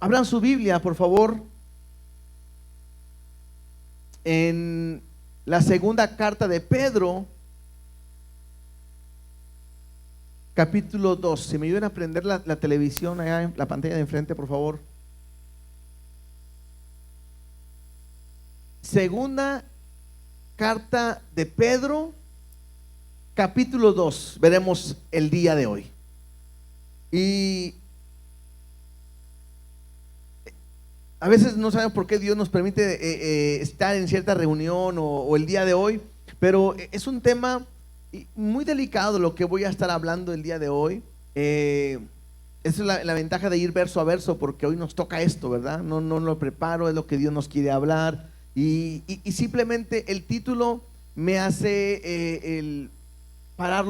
Abran su Biblia, por favor, en la segunda carta de Pedro, capítulo 2. Si me ayudan a prender la televisión allá en la pantalla de enfrente, por favor. Segunda carta de Pedro, capítulo 2. Veremos el día de hoy. Y a veces no sabemos por qué Dios nos permite estar en cierta reunión o el día de hoy, pero es un tema muy delicado lo que voy a estar hablando el día de hoy. Esa es la ventaja de ir verso a verso, porque hoy nos toca esto, ¿verdad? No lo preparo, es lo que Dios nos quiere hablar. Y simplemente el título me hace el parar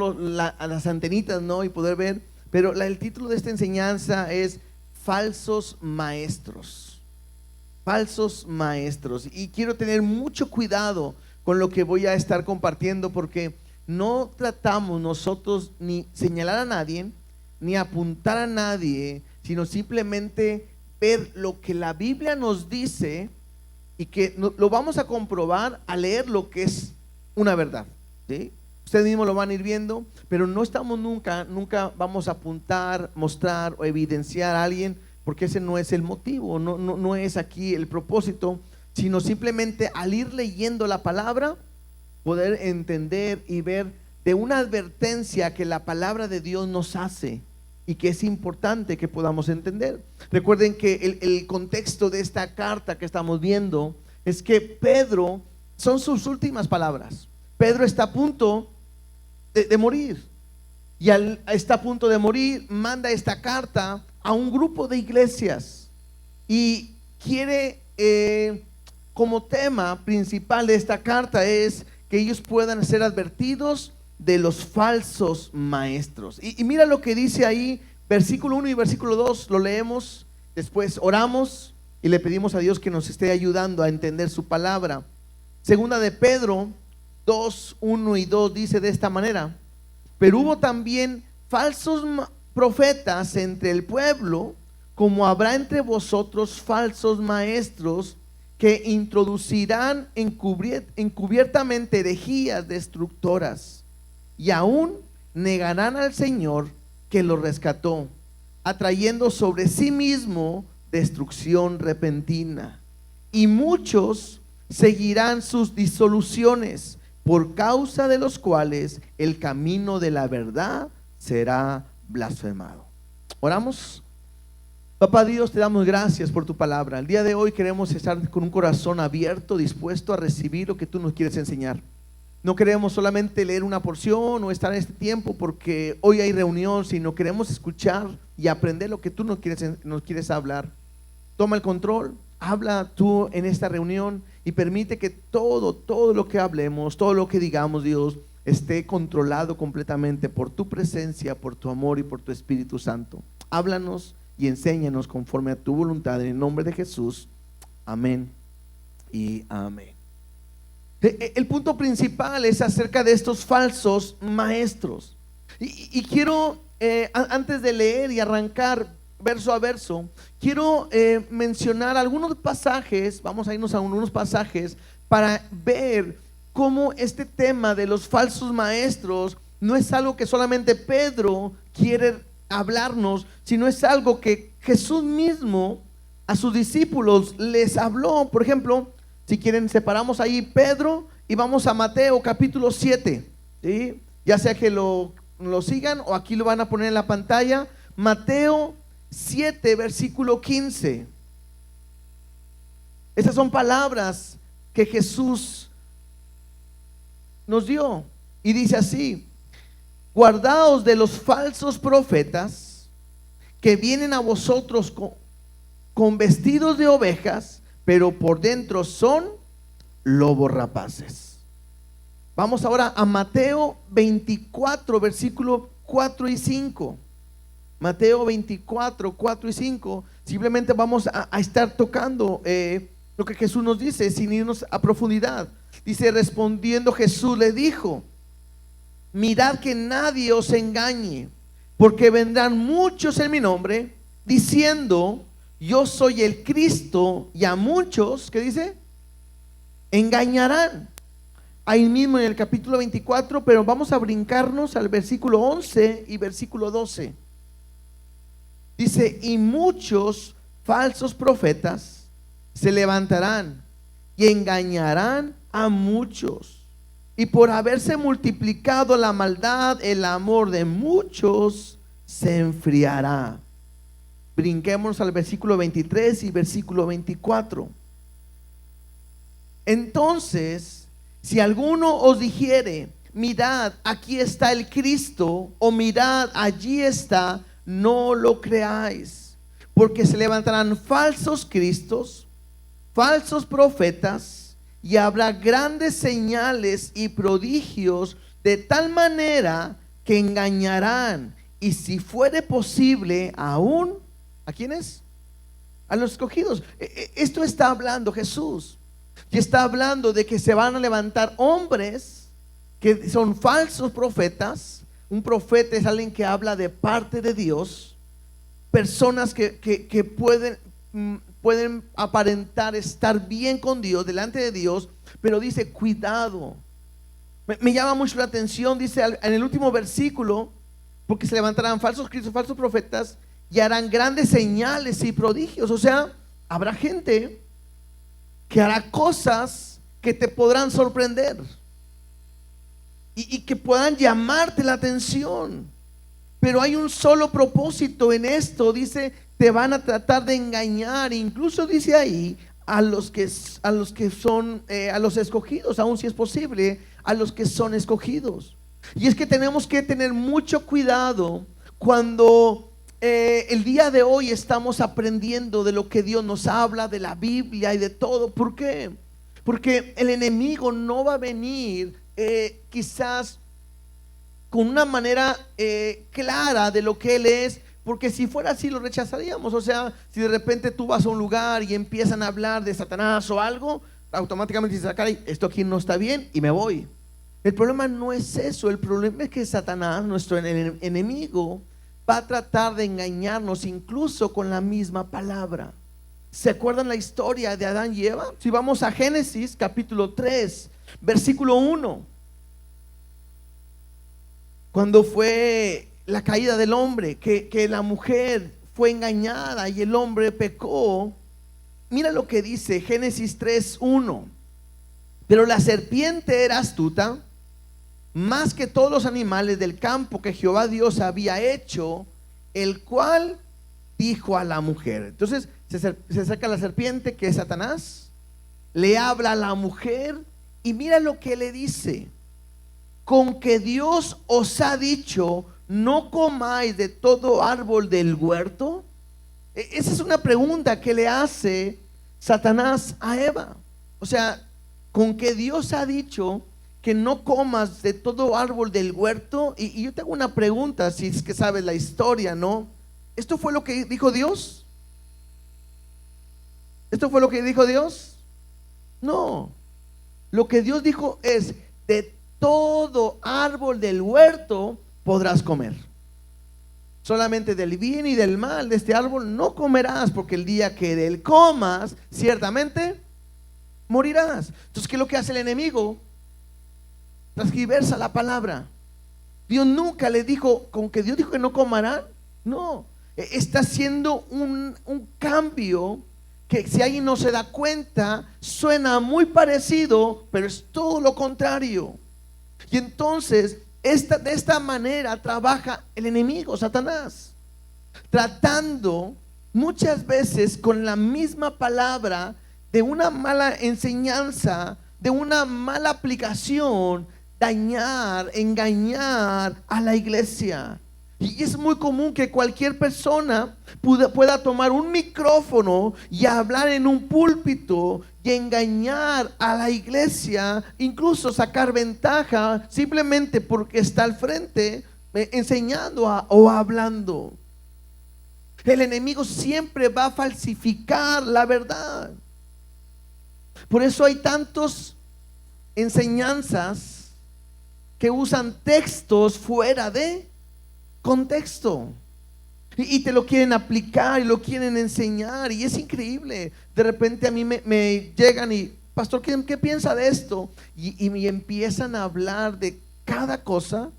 a las antenitas, ¿no? Y poder ver. Pero el título de esta enseñanza es Falsos Maestros. Falsos maestros. Y quiero tener mucho cuidado con lo que voy a estar compartiendo, porque no tratamos nosotros ni señalar a nadie, ni apuntar a nadie, sino simplemente ver lo que la Biblia nos dice y que lo vamos a comprobar al leer lo que es una verdad, ¿sí? Ustedes mismos lo van a ir viendo, pero no estamos nunca vamos a apuntar, mostrar o evidenciar a alguien, porque ese no es el motivo, no es aquí el propósito, sino simplemente al ir leyendo la palabra, poder entender y ver de una advertencia que la palabra de Dios nos hace y que es importante que podamos entender. Recuerden que el contexto de esta carta que estamos viendo es que Pedro, son sus últimas palabras. Pedro está a punto de morir, y está a punto de morir, manda esta carta a un grupo de iglesias y quiere, como tema principal de esta carta, es que ellos puedan ser advertidos de los falsos maestros. Y mira lo que dice ahí, versículo 1 y versículo 2, lo leemos, después oramos y le pedimos a Dios que nos esté ayudando a entender su palabra. Segunda de Pedro 2, 1 y 2 dice de esta manera: pero hubo también falsos profetas entre el pueblo, como habrá entre vosotros falsos maestros, que introducirán encubiertamente herejías destructoras, y aún negarán al Señor que los rescató, atrayendo sobre sí mismo destrucción repentina. Y muchos seguirán sus disoluciones, por causa de los cuales el camino de la verdad será blasfemado. Oramos. Papá Dios, te damos gracias por tu palabra. El día de hoy queremos estar con un corazón abierto, dispuesto a recibir lo que tú nos quieres enseñar. No queremos solamente leer una porción o estar en este tiempo porque hoy hay reunión, sino queremos escuchar y aprender lo que tú nos quieres hablar. Toma el control, habla tú en esta reunión y permite que todo lo que hablemos, todo lo que digamos, Dios, esté controlado completamente por tu presencia, por tu amor y por tu Espíritu Santo. Háblanos y enséñanos conforme a tu voluntad, en el nombre de Jesús. Amén y amén. El punto principal es acerca de estos falsos maestros. Y quiero, antes de leer y arrancar verso a verso, quiero mencionar algunos pasajes. Vamos a irnos a algunos pasajes para ver cómo este tema de los falsos maestros no es algo que solamente Pedro quiere hablarnos, sino es algo que Jesús mismo a sus discípulos les habló. Por ejemplo, si quieren, separamos ahí Pedro y vamos a Mateo capítulo 7, ¿sí? Ya sea que lo sigan o aquí lo van a poner en la pantalla. Mateo 7, versículo 15. Esas son palabras que Jesús nos dio y dice así: guardaos de los falsos profetas que vienen a vosotros con vestidos de ovejas, pero por dentro son lobos rapaces. Vamos ahora a Mateo 24, versículo 4 y 5. Mateo 24, 4 y 5. Simplemente vamos a estar tocando lo que Jesús nos dice sin irnos a profundidad. Dice: respondiendo Jesús le dijo: mirad que nadie os engañe, porque vendrán muchos en mi nombre, diciendo: yo soy el Cristo, y a muchos, ¿qué dice? Engañarán. Ahí mismo en el capítulo 24, pero vamos a brincarnos al versículo 11 y versículo 12. Dice, y muchos falsos profetas se levantarán y engañarán a muchos. Y por haberse multiplicado la maldad, el amor de muchos se enfriará. Brinquémonos al versículo 23 y versículo 24. Entonces, si alguno os dijere, mirad, aquí está el Cristo, o mirad, allí está, no lo creáis, porque se levantarán falsos cristos, falsos profetas, y habrá grandes señales y prodigios, de tal manera que engañarán, y si fuere posible, aún, ¿a quiénes? A los escogidos. Esto está hablando Jesús, y está hablando de que se van a levantar hombres que son falsos profetas. Un profeta es alguien que habla de parte de Dios. Personas que pueden aparentar estar bien con Dios, delante de Dios, pero dice, cuidado. Me llama mucho la atención, dice en el último versículo, porque se levantarán falsos cristos, falsos profetas, y harán grandes señales y prodigios. O sea, habrá gente que hará cosas que te podrán sorprender y que puedan llamarte la atención. Pero hay un solo propósito en esto. Dice, te van a tratar de engañar. Incluso dice ahí, a los que son, a los escogidos, aun si es posible, a los que son escogidos. Y es que tenemos que tener mucho cuidado cuando el día de hoy estamos aprendiendo de lo que Dios nos habla, de la Biblia y de todo. ¿Por qué? Porque el enemigo no va a venir quizás con una manera clara de lo que Él es, porque si fuera así lo rechazaríamos. O sea, si de repente tú vas a un lugar y empiezan a hablar de Satanás o algo, automáticamente dices, caray, esto aquí no está bien, y me voy. El problema no es eso. El problema es que Satanás, nuestro enemigo, va a tratar de engañarnos incluso con la misma palabra. ¿Se acuerdan la historia de Adán y Eva? Si vamos a Génesis capítulo 3, versículo 1, cuando fue la caída del hombre, que la mujer fue engañada y el hombre pecó. Mira lo que dice Génesis 3:1. Pero la serpiente era astuta más que todos los animales del campo que Jehová Dios había hecho, el cual dijo a la mujer. Entonces se acerca la serpiente, que es Satanás, le habla a la mujer, y mira lo que le dice: con que Dios os ha dicho, no comáis de todo árbol del huerto. Esa es una pregunta que le hace Satanás a Eva. O sea, con que Dios ha dicho que no comas de todo árbol del huerto. Y yo te hago una pregunta, si es que sabes la historia, ¿no? ¿Esto fue lo que dijo Dios? ¿Esto fue lo que dijo Dios? No. Lo que Dios dijo es: de todo árbol del huerto podrás comer, solamente del bien y del mal de este árbol no comerás, porque el día que de él comas, ciertamente morirás. Entonces, ¿qué es lo que hace el enemigo? Transgiversa la palabra. Dios nunca le dijo, con que Dios dijo que no comerán. No, está haciendo un cambio que, si alguien no se da cuenta, suena muy parecido, pero es todo lo contrario. Y entonces de esta manera trabaja el enemigo, Satanás, tratando muchas veces con la misma palabra, de una mala enseñanza, de una mala aplicación, dañar, engañar a la iglesia. Y es muy común que cualquier persona pueda tomar un micrófono y hablar en un púlpito y engañar a la iglesia, incluso sacar ventaja simplemente porque está al frente enseñando o hablando. El enemigo siempre va a falsificar la verdad. Por eso hay tantas enseñanzas que usan textos fuera de contexto. y te lo quieren aplicar y lo quieren enseñar, y es increíble. De repente a mí me llegan y, pastor, ¿qué piensa de esto? Y me empiezan a hablar de cada cosa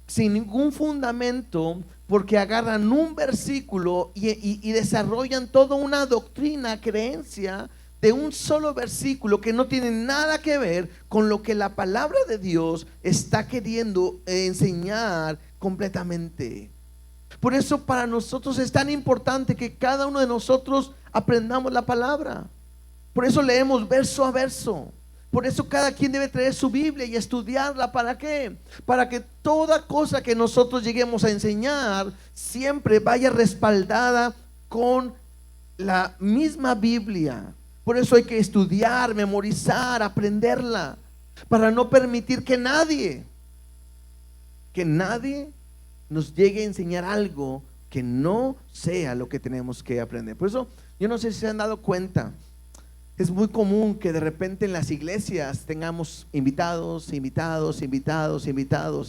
sin ningún fundamento, porque agarran un versículo y desarrollan toda una doctrina, creencia de un solo versículo que no tiene nada que ver con lo que la palabra de Dios está queriendo enseñar completamente. Por eso para nosotros es tan importante que cada uno de nosotros aprendamos la palabra. Por eso leemos verso a verso. Por eso cada quien debe traer su Biblia y estudiarla. ¿Para qué? Para que toda cosa que nosotros lleguemos a enseñar siempre vaya respaldada con la misma Biblia. Por eso hay que estudiar, memorizar, aprenderla, para no permitir que nadie nos llegue a enseñar algo que no sea lo que tenemos que aprender. Por eso, yo no sé si se han dado cuenta, es muy común que de repente en las iglesias tengamos invitados, y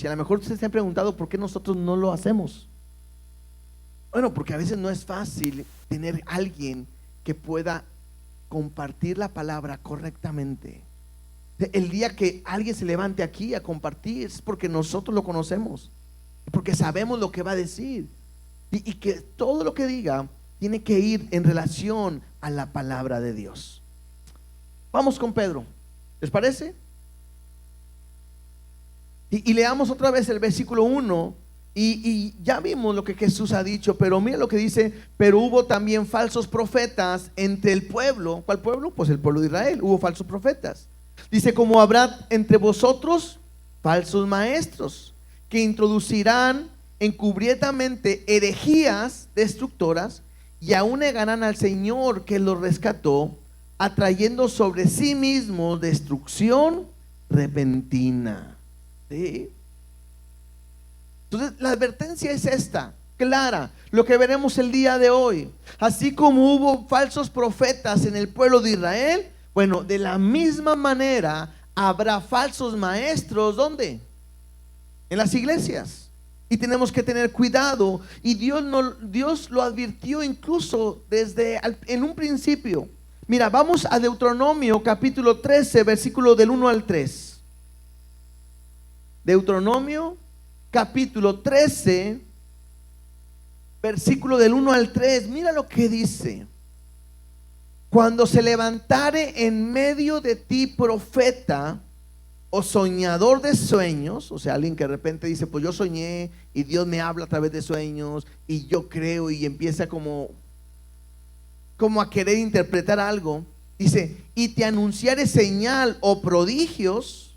a lo mejor ustedes se han preguntado por qué nosotros no lo hacemos. Bueno, porque a veces no es fácil tener alguien que pueda compartir la palabra correctamente. El día que alguien se levante aquí a compartir es porque nosotros lo conocemos, porque sabemos lo que va a decir, y que todo lo que diga tiene que ir en relación a la palabra de Dios. Vamos con Pedro, ¿les parece? Y leamos otra vez el versículo 1. Y ya vimos lo que Jesús ha dicho, pero mira lo que dice: pero hubo también falsos profetas entre el pueblo. ¿Cuál pueblo? Pues el pueblo de Israel. Hubo falsos profetas. Dice: como habrá entre vosotros falsos maestros, que introducirán encubiertamente herejías destructoras, y aún negarán al Señor que los rescató, atrayendo sobre sí mismos destrucción repentina. ¿Sí? Entonces la advertencia es esta, clara, lo que veremos el día de hoy. Así como hubo falsos profetas en el pueblo de Israel, bueno, de la misma manera habrá falsos maestros. ¿Dónde? En las iglesias. Y tenemos que tener cuidado. Y Dios lo advirtió incluso en un principio. Mira, vamos a Deuteronomio capítulo 13, versículo del 1 al 3. Deuteronomio capítulo 13, versículo del 1 al 3. Mira lo que dice: cuando se levantare en medio de ti profeta o soñador de sueños, o sea, alguien que de repente dice, pues yo soñé y Dios me habla a través de sueños y yo creo, y empieza como a querer interpretar algo. Dice: y te anunciare señal o prodigios.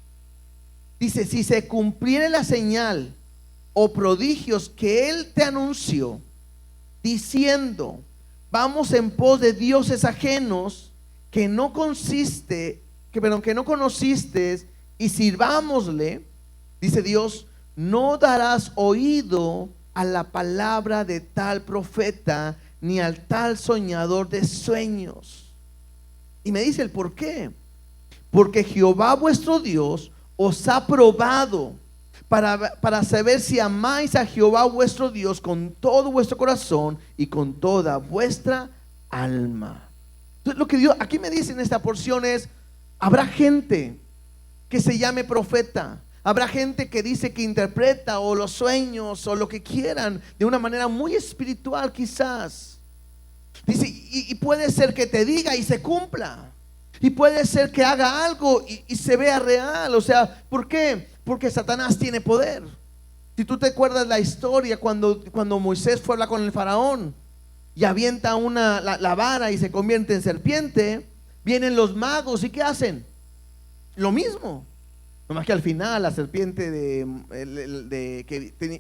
Dice: si se cumpliere la señal o prodigios que él te anunció, diciendo, vamos en pos de dioses ajenos que no conociste, y sirvámosle, dice Dios, no darás oído a la palabra de tal profeta, ni al tal soñador de sueños. Y me dice el por qué: porque Jehová vuestro Dios os ha probado para saber si amáis a Jehová vuestro Dios con todo vuestro corazón y con toda vuestra alma. Entonces, lo que Dios aquí me dice en esta porción es: habrá gente que se llame profeta, habrá gente que dice que interpreta o los sueños o lo que quieran de una manera muy espiritual quizás. Dice, y puede ser que te diga y se cumpla, y puede ser que haga algo y se vea real. O sea, ¿por qué? Porque Satanás tiene poder. Si tú te acuerdas la historia cuando Moisés fue a hablar con el faraón y avienta la vara y se convierte en serpiente, vienen los magos y ¿qué hacen? Lo mismo, nomás que al final la serpiente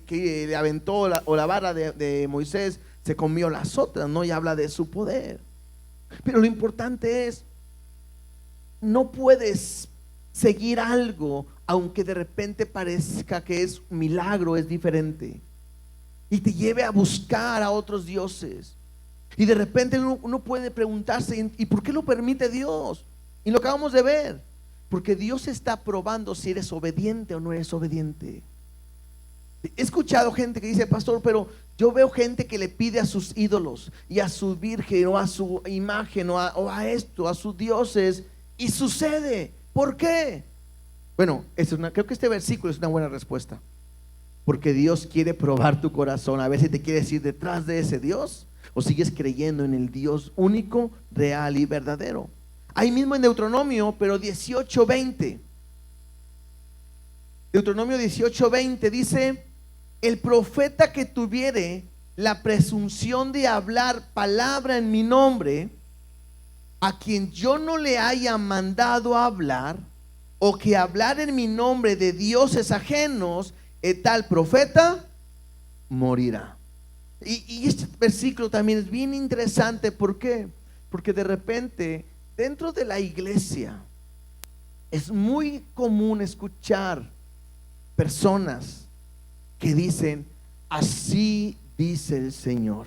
que le aventó la vara de Moisés se comió las otras, ¿no? Y habla de su poder. Pero lo importante es, no puedes seguir algo aunque de repente parezca que es un milagro, es diferente, y te lleve a buscar a otros dioses. Y de repente uno puede preguntarse, ¿y por qué lo permite Dios? Y lo acabamos de ver, porque Dios está probando si eres obediente o no eres obediente. He escuchado gente que dice, pastor, pero Yo veo gente que le pide a sus ídolos y a su virgen o a su imagen o a esto, a sus dioses, y sucede. ¿Por qué? Bueno, creo que este versículo es una buena respuesta. Porque Dios quiere probar tu corazón. A ver si te quieres ir detrás de ese Dios o sigues creyendo en el Dios único, real y verdadero. Ahí mismo en Deuteronomio, pero 18:20. Deuteronomio 18:20 dice: el profeta que tuviere la presunción de hablar palabra en mi nombre, a quien yo no le haya mandado hablar, o que hablar en mi nombre de dioses ajenos, tal profeta morirá. Y este versículo también es bien interesante. ¿Por qué? Porque de repente dentro de la iglesia es muy común escuchar personas que dicen: así dice el Señor,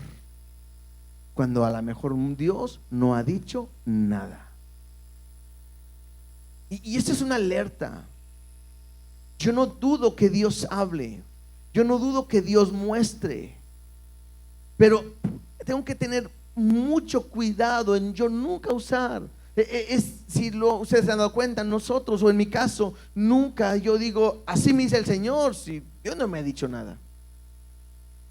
cuando a lo mejor un Dios no ha dicho nada. Y esta es una alerta. Yo no dudo que Dios hable, yo no dudo que Dios muestre, pero tengo que tener mucho cuidado en yo nunca usar. Ustedes se han dado cuenta, nosotros, o en mi caso, nunca yo digo: así me dice el Señor, si Dios no me ha dicho nada.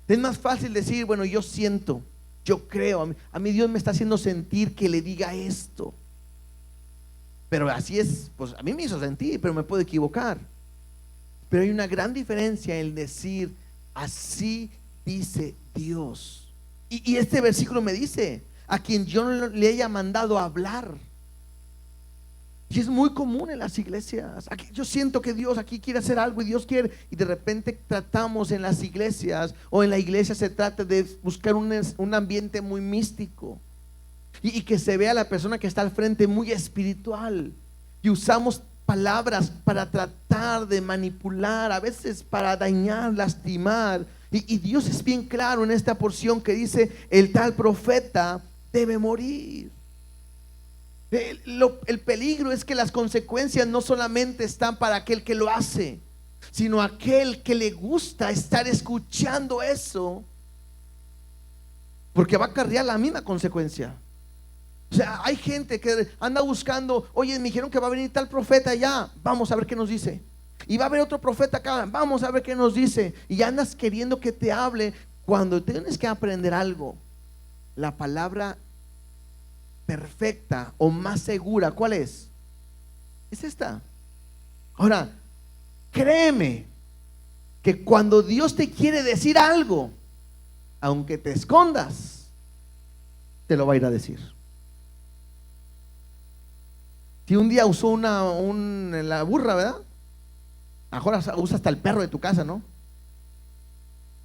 Es más fácil decir: bueno, yo siento, yo creo, a mí Dios me está haciendo sentir que le diga esto. Pero así es, pues a mí me hizo sentir, pero me puedo equivocar. Pero hay una gran diferencia en decir: así dice Dios. Y este versículo me dice: a quien yo no le haya mandado a hablar. Y es muy común en las iglesias. Yo siento que Dios aquí quiere hacer algo y Dios quiere, y de repente tratamos en las iglesias, o en la iglesia se trata de buscar un ambiente muy místico, y que se vea a la persona que está al frente muy espiritual, y usamos palabras para tratar de manipular, a veces para dañar, lastimar. Y Dios es bien claro en esta porción que dice: el tal profeta debe morir. El peligro es que las consecuencias no solamente están para aquel que lo hace, sino aquel que le gusta estar escuchando eso, porque va a acarrear la misma consecuencia. O sea, hay gente que anda buscando: oye, me dijeron que va a venir tal profeta allá, vamos a ver qué nos dice. Y va a haber otro profeta acá, vamos a ver qué nos dice. Y andas queriendo que te hable, cuando tienes que aprender algo. La palabra perfecta o más segura, ¿cuál es? Es esta. Ahora, créeme que cuando Dios te quiere decir algo, aunque te escondas, te lo va a ir a decir. Si un día usó la burra, ¿verdad? Ahora usa hasta el perro de tu casa, ¿no?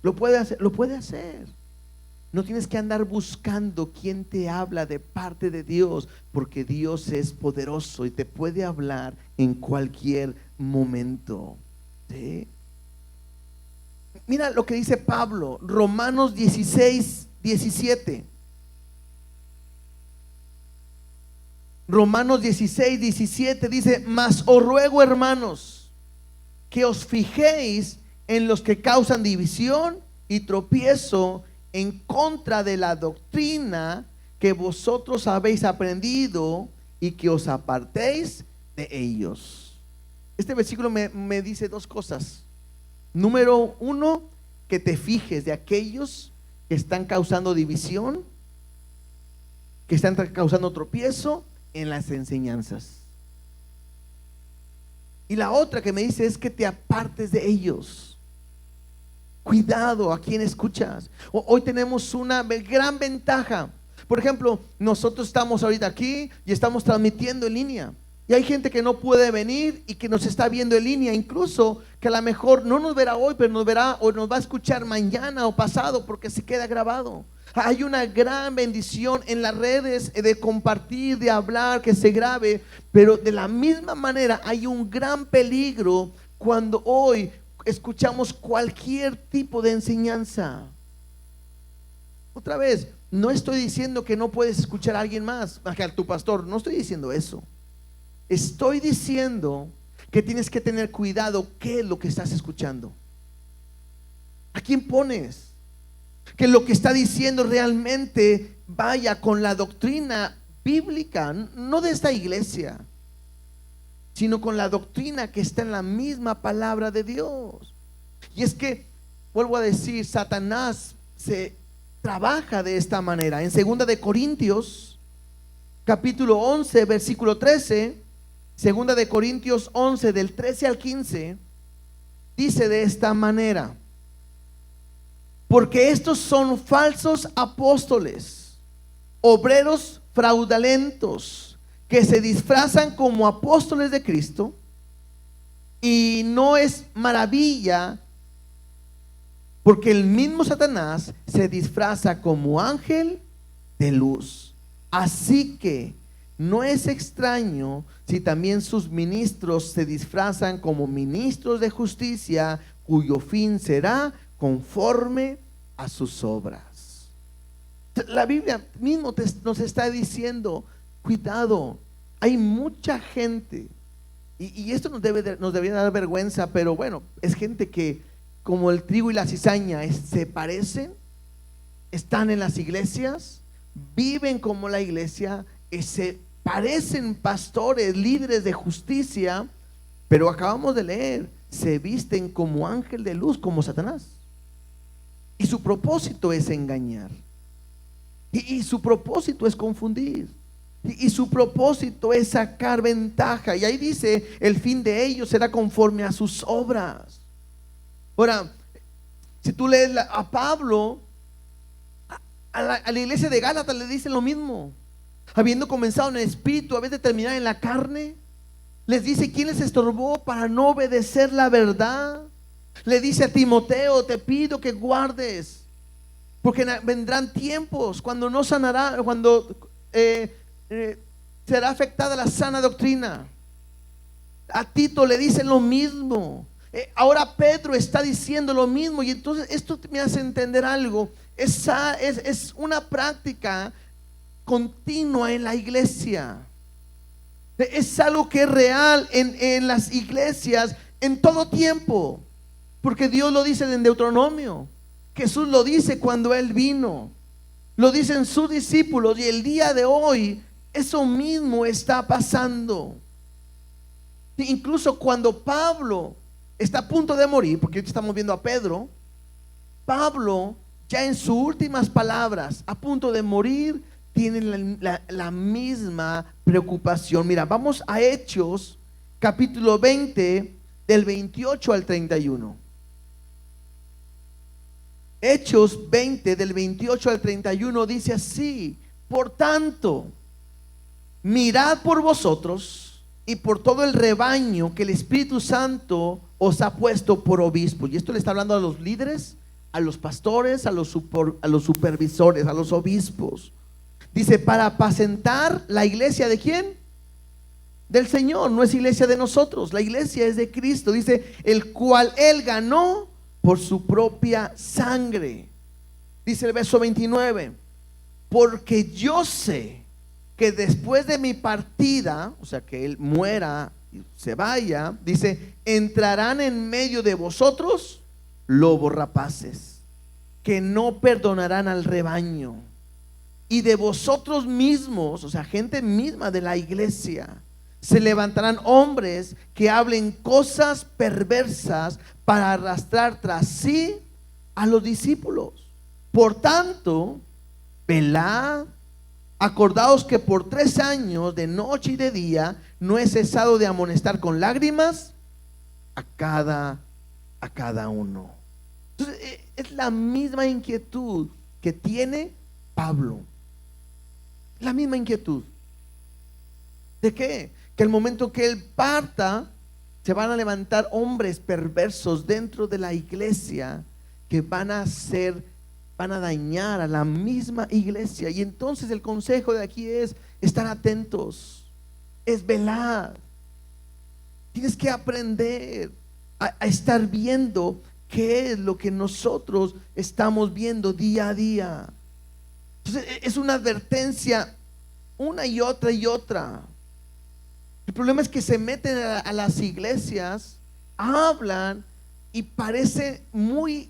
Lo puede hacer, lo puede hacer. No tienes que andar buscando quién te habla de parte de Dios, porque Dios es poderoso y te puede hablar en cualquier momento. ¿Sí? Mira lo que dice Pablo, Romanos 16:17. Romanos 16:17 dice: mas os ruego, hermanos, que os fijéis en los que causan división y tropiezo en contra de la doctrina que vosotros habéis aprendido, y que os apartéis de ellos. Este versículo me dice dos cosas. Número uno, que te fijes de aquellos que están causando división, que están causando tropiezo en las enseñanzas. Y la otra que me dice es que te apartes de ellos. Cuidado a quien escuchas. Hoy tenemos una gran ventaja. Por ejemplo, nosotros estamos ahorita aquí y estamos transmitiendo en línea. Y hay gente que no puede venir y que nos está viendo en línea, incluso que a lo mejor no nos verá hoy, pero nos verá o nos va a escuchar mañana o pasado, porque se queda grabado. Hay una gran bendición en las redes de compartir, de hablar, que se grabe, pero de la misma manera hay un gran peligro cuando hoy escuchamos cualquier tipo de enseñanza. Otra vez, no estoy diciendo que no puedes escuchar a alguien más, a tu pastor, no estoy diciendo eso. Estoy diciendo que tienes que tener cuidado qué es lo que estás escuchando. ¿A quién pones? que lo que está diciendo realmente vaya con la doctrina bíblica, no de esta iglesia, sino con la doctrina que está en la misma palabra de Dios. Y es que, vuelvo a decir, Satanás se trabaja de esta manera. En 2 capítulo 11, versículo 13, 2 Corintios 11, del 13 al 15, dice de esta manera: porque estos son falsos apóstoles, obreros fraudulentos, que se disfrazan como apóstoles de Cristo, y no es maravilla, porque el mismo Satanás se disfraza como ángel de luz. Así que no es extraño si también sus ministros se disfrazan como ministros de justicia, cuyo fin será conforme a sus obras. La Biblia mismo nos está diciendo: cuidado, hay mucha gente, y esto nos debería dar vergüenza, pero bueno, es gente que, como el trigo y la cizaña, se parecen, están en las iglesias, viven como la iglesia, se parecen pastores, líderes de justicia, pero acabamos de leer, se visten como ángel de luz, como Satanás. Y su propósito es engañar. Y su propósito es confundir. Y su propósito es sacar ventaja. Y ahí dice: el fin de ellos será conforme a sus obras. Ahora, si tú lees a Pablo, a la iglesia de Gálatas le dice lo mismo. Habiendo comenzado en el espíritu, a vez de terminar en la carne, les dice: ¿quién les estorbó para no obedecer la verdad? Le dice a Timoteo: te pido que guardes, porque vendrán tiempos cuando no sanará, cuando será afectada la sana doctrina. A Tito le dice lo mismo. Ahora Pedro está diciendo lo mismo. Y entonces esto me hace entender algo. Es una práctica continua en la iglesia. Es algo que es real en las iglesias en todo tiempo, porque Dios lo dice en Deuteronomio. Jesús lo dice cuando Él vino, lo dicen sus discípulos, y el día de hoy eso mismo está pasando. Incluso cuando Pablo está a punto de morir, porque hoy estamos viendo a Pedro, Pablo ya en sus últimas palabras, a punto de morir, tiene la misma preocupación. Mira, vamos a Hechos capítulo 20, del 28 al 31. Hechos 20, del 28 al 31 dice así: por tanto, mirad por vosotros y por todo el rebaño que el Espíritu Santo os ha puesto por obispos. Y esto le está hablando a los líderes, a los pastores, a los supervisores, a los obispos. Dice: para apacentar la iglesia ¿de quién? Del Señor. No es iglesia de nosotros, la iglesia es de Cristo. Dice: el cual Él ganó por su propia sangre. Dice el verso 29: porque yo sé que después de mi partida, o sea, que Él muera y se vaya, dice: entrarán en medio de vosotros lobos rapaces, que no perdonarán al rebaño. Y de vosotros mismos, o sea, gente misma de la iglesia, se levantarán hombres que hablen cosas perversas para arrastrar tras sí a los discípulos. Por tanto, velad, acordaos que por 3 años, de noche y de día, no he cesado de amonestar con lágrimas a cada uno. Entonces, es la misma inquietud que tiene Pablo. La misma inquietud. ¿De qué? Que al momento que él parta, se van a levantar hombres perversos dentro de la iglesia que van a dañar a la misma iglesia. Y entonces el consejo de aquí es estar atentos, es velar. Tienes que aprender a estar viendo qué es lo que nosotros estamos viendo día a día. Entonces es una advertencia una y otra y otra. El problema es que se meten a las iglesias, hablan y parece muy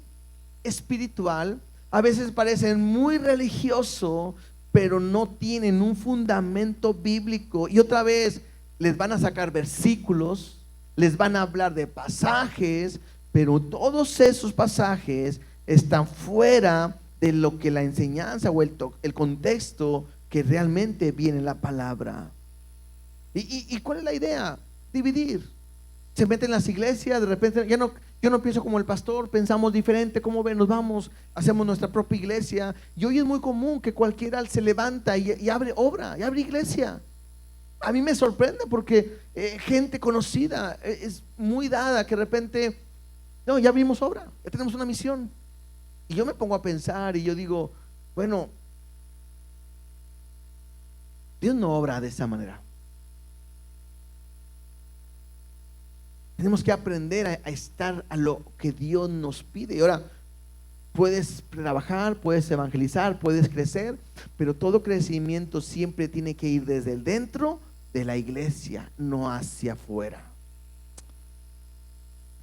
espiritual, a veces parecen muy religiosos, pero no tienen un fundamento bíblico. Y otra vez les van a sacar versículos, les van a hablar de pasajes, pero todos esos pasajes están fuera de lo que la enseñanza o el contexto que realmente viene en la palabra. ¿Y cuál es la idea? Dividir. Se meten en las iglesias, de repente yo no pienso como el pastor, pensamos diferente. ¿Cómo ven? Nos vamos, hacemos nuestra propia iglesia. Y hoy es muy común que cualquiera se levanta y abre obra, y abre iglesia. A mí me sorprende porque gente conocida es muy dada que de repente, no, ya abrimos obra, ya tenemos una misión. Y yo me pongo a pensar y yo digo, bueno, Dios no obra de esa manera. Tenemos que aprender a estar a lo que Dios nos pide. Y ahora, puedes trabajar, puedes evangelizar, puedes crecer, pero todo crecimiento siempre tiene que ir desde el dentro de la iglesia, no hacia afuera.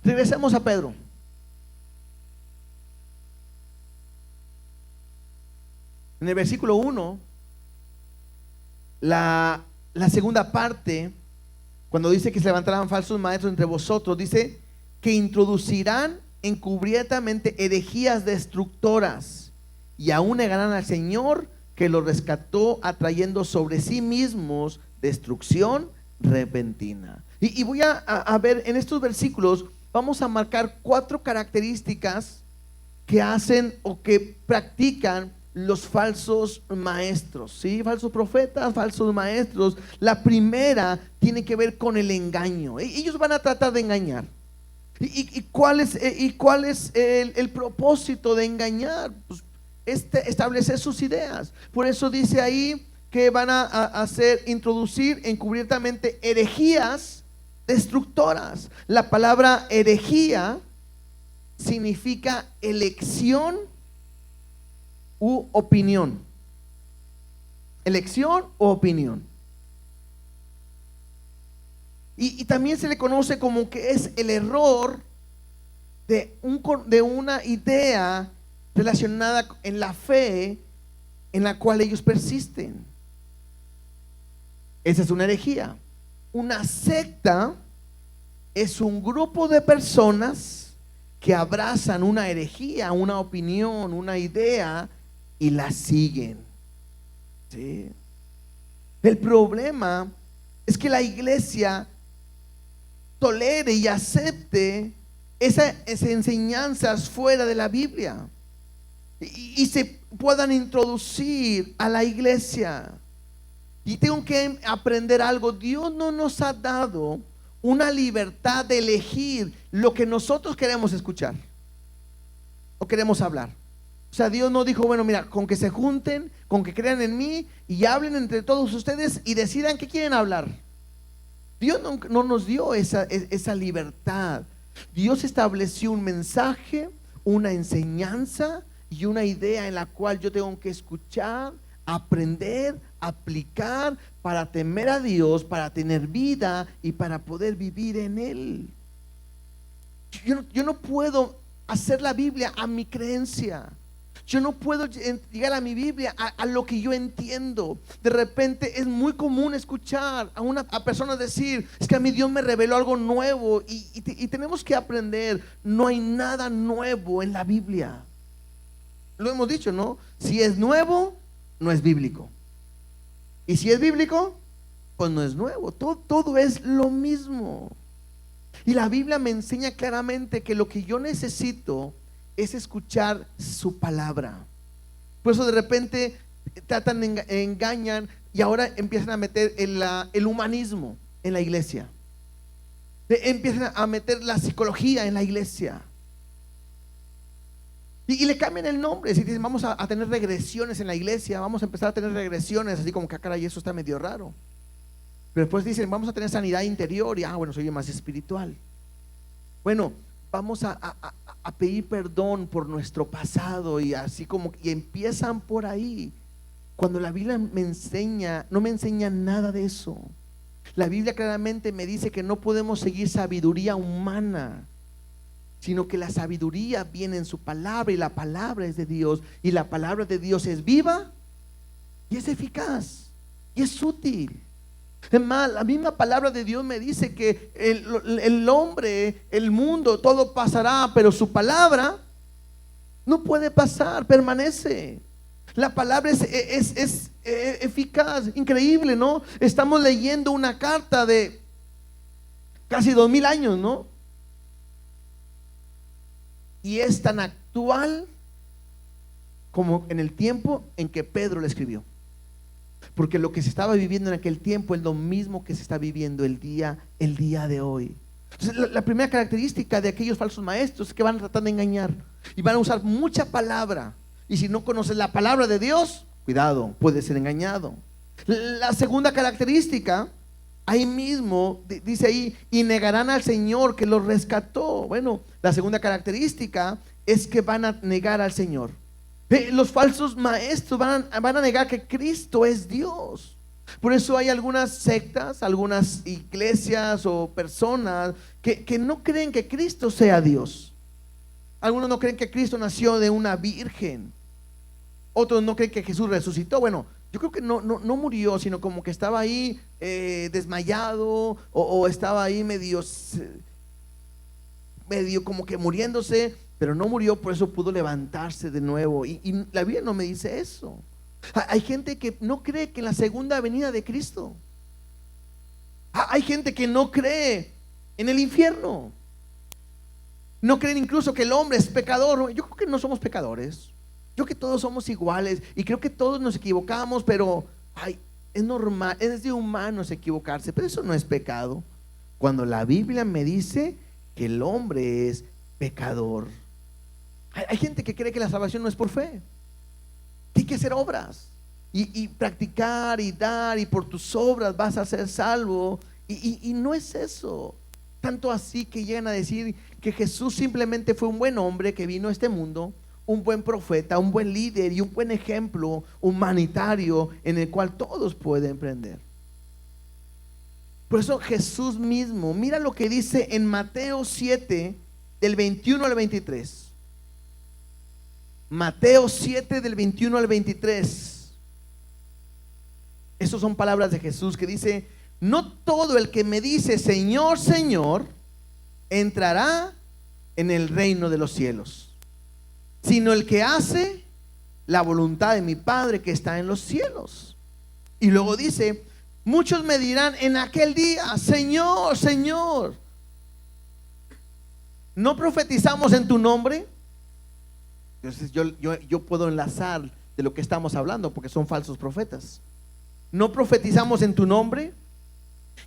Regresemos a Pedro. En el versículo 1, la segunda parte, cuando dice que se levantarán falsos maestros entre vosotros, dice que introducirán encubiertamente herejías destructoras y aún negarán al Señor que los rescató, atrayendo sobre sí mismos destrucción repentina. Y voy a ver en estos versículos, vamos a marcar 4 características que hacen o que practican los falsos maestros, ¿sí? Falsos profetas, falsos maestros. La primera tiene que ver con el engaño. Ellos van a tratar de engañar. ¿Y cuál es el propósito de engañar? Pues establecer sus ideas. Por eso dice ahí que van a introducir encubiertamente herejías destructoras. La palabra herejía significa elección u opinión. Elección u opinión. Y también se le conoce como que es el error de una idea relacionada en la fe en la cual ellos persisten. Esa es una herejía. Una secta es un grupo de personas que abrazan una herejía, una opinión, una idea y la siguen. ¿Sí? El problema es que la iglesia tolere y acepte esas enseñanzas fuera de la Biblia y se puedan introducir a la iglesia. Y tengo que aprender algo. Dios no nos ha dado una libertad de elegir lo que nosotros queremos escuchar o queremos hablar. O sea, Dios no dijo, bueno, mira, con que se junten, con que crean en mí y hablen entre todos ustedes y decidan qué quieren hablar. Dios no nos dio esa libertad. Dios estableció un mensaje, una enseñanza y una idea en la cual yo tengo que escuchar, aprender, aplicar para temer a Dios, para tener vida y para poder vivir en Él. Yo no puedo hacer la Biblia a mi creencia. Yo no puedo llegar a mi Biblia a lo que yo entiendo. De repente es muy común escuchar a personas decir, es que a mí Dios me reveló algo nuevo y tenemos que aprender. No hay nada nuevo en la Biblia. Lo hemos dicho, ¿no? Si es nuevo, no es bíblico. Y si es bíblico, pues no es nuevo. Todo es lo mismo. Y la Biblia me enseña claramente que lo que yo necesito es escuchar su palabra. Por eso de repente tratan, engañan y ahora empiezan a meter el humanismo en la iglesia. Empiezan a meter la psicología en la iglesia. Y le cambian el nombre. Si dicen, vamos a tener regresiones en la iglesia, vamos a empezar a tener regresiones, así como que caray, eso está medio raro. Pero después dicen, vamos a tener sanidad interior y bueno, soy más espiritual. Bueno, vamos a pedir perdón por nuestro pasado y así como, y empiezan por ahí. Cuando la Biblia me enseña, no me enseña nada de eso. La Biblia claramente me dice que no podemos seguir sabiduría humana. sino que la sabiduría viene en su palabra, y la palabra es de Dios, y la palabra de Dios es viva y es eficaz y es útil. Es más, la misma palabra de Dios me dice que el hombre, el mundo, todo pasará, pero su palabra no puede pasar, permanece. La palabra es eficaz, increíble, ¿no? Estamos leyendo una carta de casi 2000 años, ¿no? Y es tan actual como en el tiempo en que Pedro la escribió. Porque lo que se estaba viviendo en aquel tiempo es lo mismo que se está viviendo el día de hoy. Entonces, la primera característica de aquellos falsos maestros es que van a tratar de engañar y van a usar mucha palabra. Y si no conoces la palabra de Dios, cuidado, puedes ser engañado. La segunda característica, ahí mismo dice ahí, y negarán al Señor que los rescató. Bueno, la segunda característica es que van a negar al Señor. Los falsos maestros van a negar que Cristo es Dios. Por eso hay algunas sectas, algunas iglesias o personas que no creen que Cristo sea Dios. Algunos no creen que Cristo nació de una virgen. Otros no creen que Jesús resucitó. Bueno, yo creo que no murió, sino como que estaba ahí desmayado o estaba ahí medio como que muriéndose, pero no murió, por eso pudo levantarse de nuevo. Y la Biblia no me dice eso. Hay gente que no cree que en la segunda venida de Cristo. Hay gente que no cree en el infierno. No creen incluso que el hombre es pecador. Yo creo que no somos pecadores. Yo creo que todos somos iguales y creo que todos nos equivocamos, pero es normal, es de humanos equivocarse, pero eso no es pecado. Cuando la Biblia me dice que el hombre es pecador. Hay gente que cree que la salvación no es por fe. Tiene que hacer obras y practicar y dar, y por tus obras vas a ser salvo. Y no es eso. Tanto así que llegan a decir que Jesús simplemente fue un buen hombre que vino a este mundo, un buen profeta, un buen líder y un buen ejemplo humanitario en el cual todos pueden aprender. Por eso Jesús mismo, mira lo que dice en Mateo 7 del 21 al 23. Mateo 7 del 21 al 23. Esas son palabras de Jesús que dice: no todo el que me dice Señor, Señor, entrará en el reino de los cielos, sino el que hace la voluntad de mi Padre que está en los cielos. Y luego dice: muchos me dirán en aquel día, Señor, Señor, ¿no profetizamos en tu nombre? Entonces yo puedo enlazar de lo que estamos hablando, porque son falsos profetas. ¿No profetizamos en tu nombre?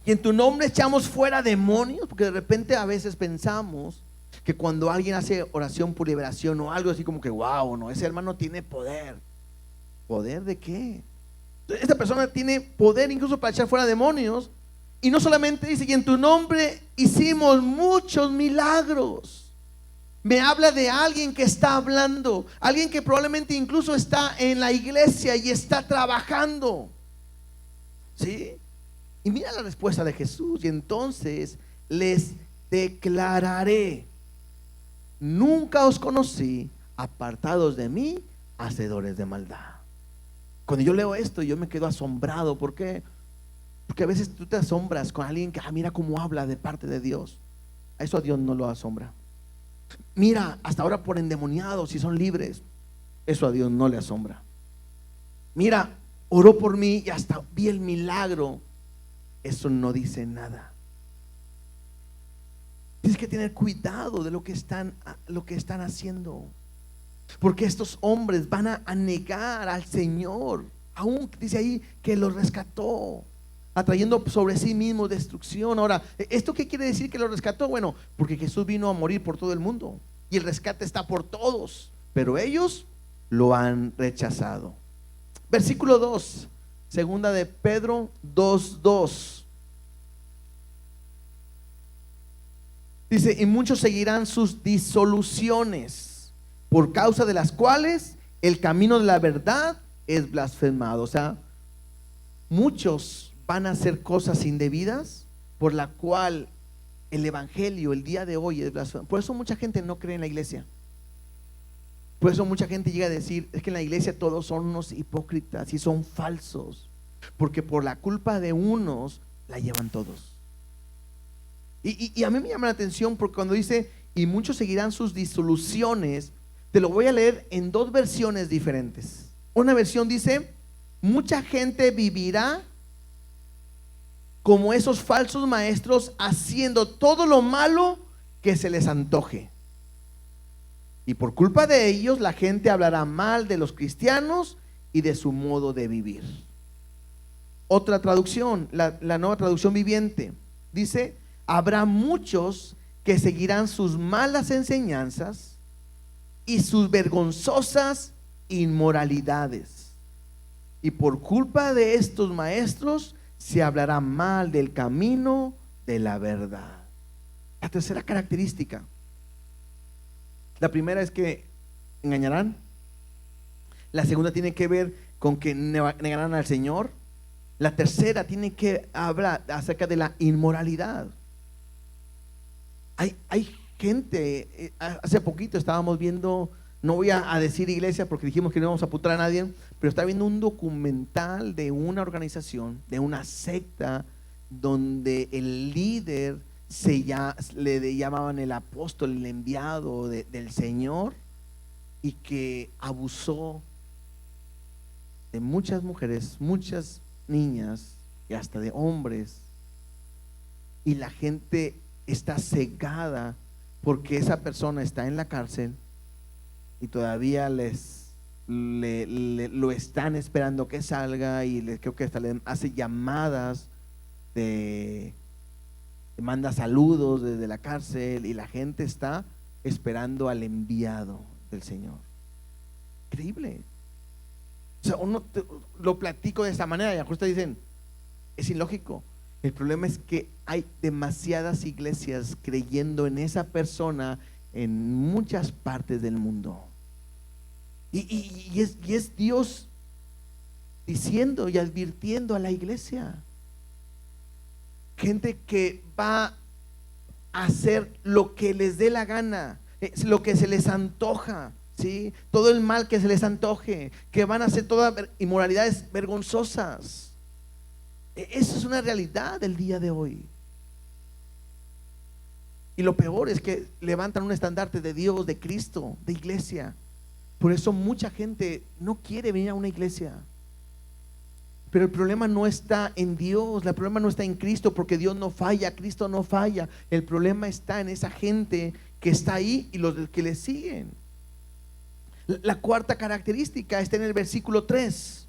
Y en tu nombre echamos fuera demonios, porque de repente a veces pensamos que cuando alguien hace oración por liberación o algo así como que wow, no, ese hermano tiene poder. ¿Poder de qué? Esta persona tiene poder incluso para echar fuera demonios. Y no solamente dice, y en tu nombre hicimos muchos milagros. Me habla de alguien que está hablando, alguien que probablemente incluso está en la iglesia y está trabajando. ¿Sí? Y mira la respuesta de Jesús: y entonces les declararé, nunca os conocí, apartados de mí, hacedores de maldad. Cuando yo leo esto, yo me quedo asombrado. ¿Por qué? Porque a veces tú te asombras con alguien que mira cómo habla de parte de Dios. A eso a Dios no lo asombra. Mira, hasta ahora por endemoniados y son libres. Eso a Dios no le asombra. Mira, oró por mí y hasta vi el milagro. Eso no dice nada. Tienes que tener cuidado de lo que están haciendo, porque estos hombres van a negar al Señor, aún dice ahí que los rescató, atrayendo sobre sí mismo destrucción. Ahora, ¿esto qué quiere decir que los rescató? Bueno, porque Jesús vino a morir por todo el mundo y el rescate está por todos, pero ellos lo han rechazado. Versículo 2, segunda de Pedro 2:2. Dice: y muchos seguirán sus disoluciones, por causa de las cuales el camino de la verdad es blasfemado. O sea, muchos van a hacer cosas indebidas por la cual el evangelio el día de hoy es blasfemo. Por eso mucha gente no cree en la iglesia. Por eso mucha gente llega a decir, es que en la iglesia todos son unos hipócritas y son falsos, porque por la culpa de unos la llevan todos. Y a mí me llama la atención porque cuando dice, y muchos seguirán sus disoluciones, te lo voy a leer en dos versiones diferentes. Una versión dice, mucha gente vivirá como esos falsos maestros, haciendo todo lo malo que se les antoje. Y por culpa de ellos la gente hablará mal de los cristianos y de su modo de vivir. Otra traducción, la Nueva Traducción Viviente, dice, habrá muchos que seguirán sus malas enseñanzas y sus vergonzosas inmoralidades. Y por culpa de estos maestros se hablará mal del camino de la verdad. La tercera característica. La primera es que engañarán. La segunda tiene que ver con que negarán al Señor. La tercera tiene que hablar acerca de la inmoralidad. Hay gente, hace poquito estábamos viendo, no voy a decir iglesia porque dijimos que no íbamos a putar a nadie, pero estaba viendo un documental de una organización, de una secta, donde el líder le llamaban el apóstol, el enviado del Señor, y que abusó de muchas mujeres, muchas niñas y hasta de hombres, y la gente está cegada porque esa persona está en la cárcel y todavía lo están esperando que salga, y creo que hasta le hace llamadas manda saludos desde la cárcel, y la gente está esperando al enviado del Señor. Increíble. O sea, lo platico de esa manera y a ustedes dicen, es ilógico. El problema es que hay demasiadas iglesias creyendo en esa persona en muchas partes del mundo. Y es Dios diciendo y advirtiendo a la iglesia. Gente que va a hacer lo que les dé la gana, lo que se les antoja, ¿sí? Todo el mal que se les antoje, que van a hacer todas inmoralidades vergonzosas. Eso es una realidad del día de hoy. Y lo peor es que levantan un estandarte de Dios, de Cristo, de iglesia. Por eso mucha gente no quiere venir a una iglesia. Pero el problema no está en Dios, el problema no está en Cristo, porque Dios no falla, Cristo no falla. El problema está en esa gente que está ahí y los que le siguen. La cuarta característica está en el versículo 3.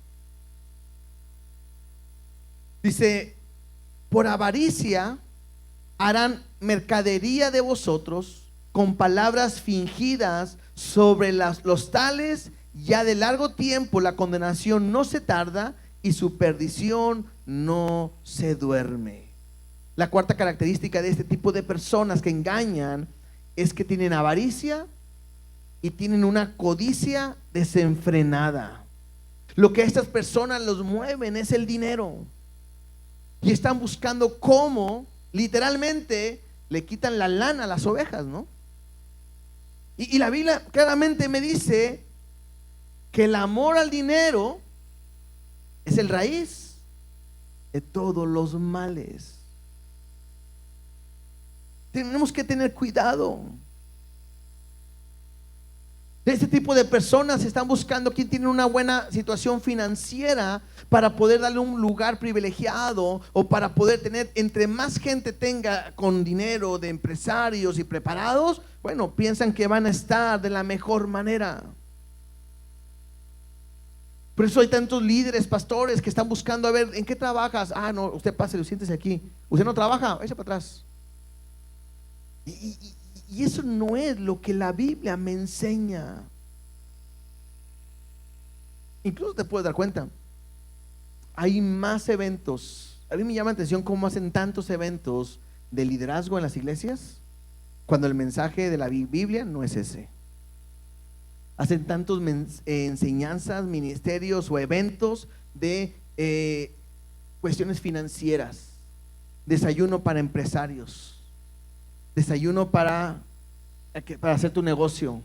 Dice, por avaricia harán mercadería de vosotros con palabras fingidas sobre los tales, ya de largo tiempo la condenación no se tarda y su perdición no se duerme. La cuarta característica de este tipo de personas que engañan es que tienen avaricia y tienen una codicia desenfrenada. Lo que a estas personas los mueven es el dinero. Y están buscando cómo, literalmente, le quitan la lana a las ovejas, ¿no? Y la Biblia claramente me dice que el amor al dinero es el raíz de todos los males. Tenemos que tener cuidado. Este tipo de personas están buscando quien tiene una buena situación financiera para poder darle un lugar privilegiado, o para poder tener, entre más gente tenga con dinero, de empresarios y preparados, bueno, piensan que van a estar de la mejor manera. Por eso hay tantos líderes, pastores que están buscando, a ver, ¿en qué trabajas? Ah, no, usted pase, siéntese aquí. ¿Usted no trabaja? Váyase para atrás. Y eso no es lo que la Biblia me enseña. Incluso te puedes dar cuenta, hay más eventos. A mí me llama la atención cómo hacen tantos eventos de liderazgo en las iglesias, cuando el mensaje de la Biblia no es ese. Hacen tantos enseñanzas, ministerios o eventos de cuestiones financieras, desayuno para empresarios, desayuno para hacer tu negocio,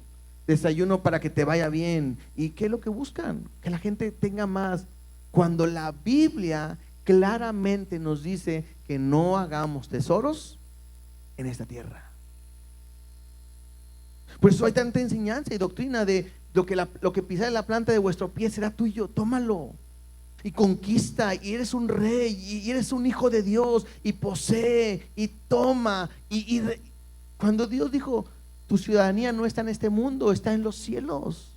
desayuno para que te vaya bien. ¿Y qué es lo que buscan? Que la gente tenga más. Cuando la Biblia claramente nos dice que no hagamos tesoros en esta tierra. Por eso hay tanta enseñanza y doctrina de lo que pisare la planta de vuestro pie será tuyo. Tómalo y conquista, y eres un rey, y eres un hijo de Dios, y posee, y toma. Cuando Dios dijo, tu ciudadanía no está en este mundo, está en los cielos.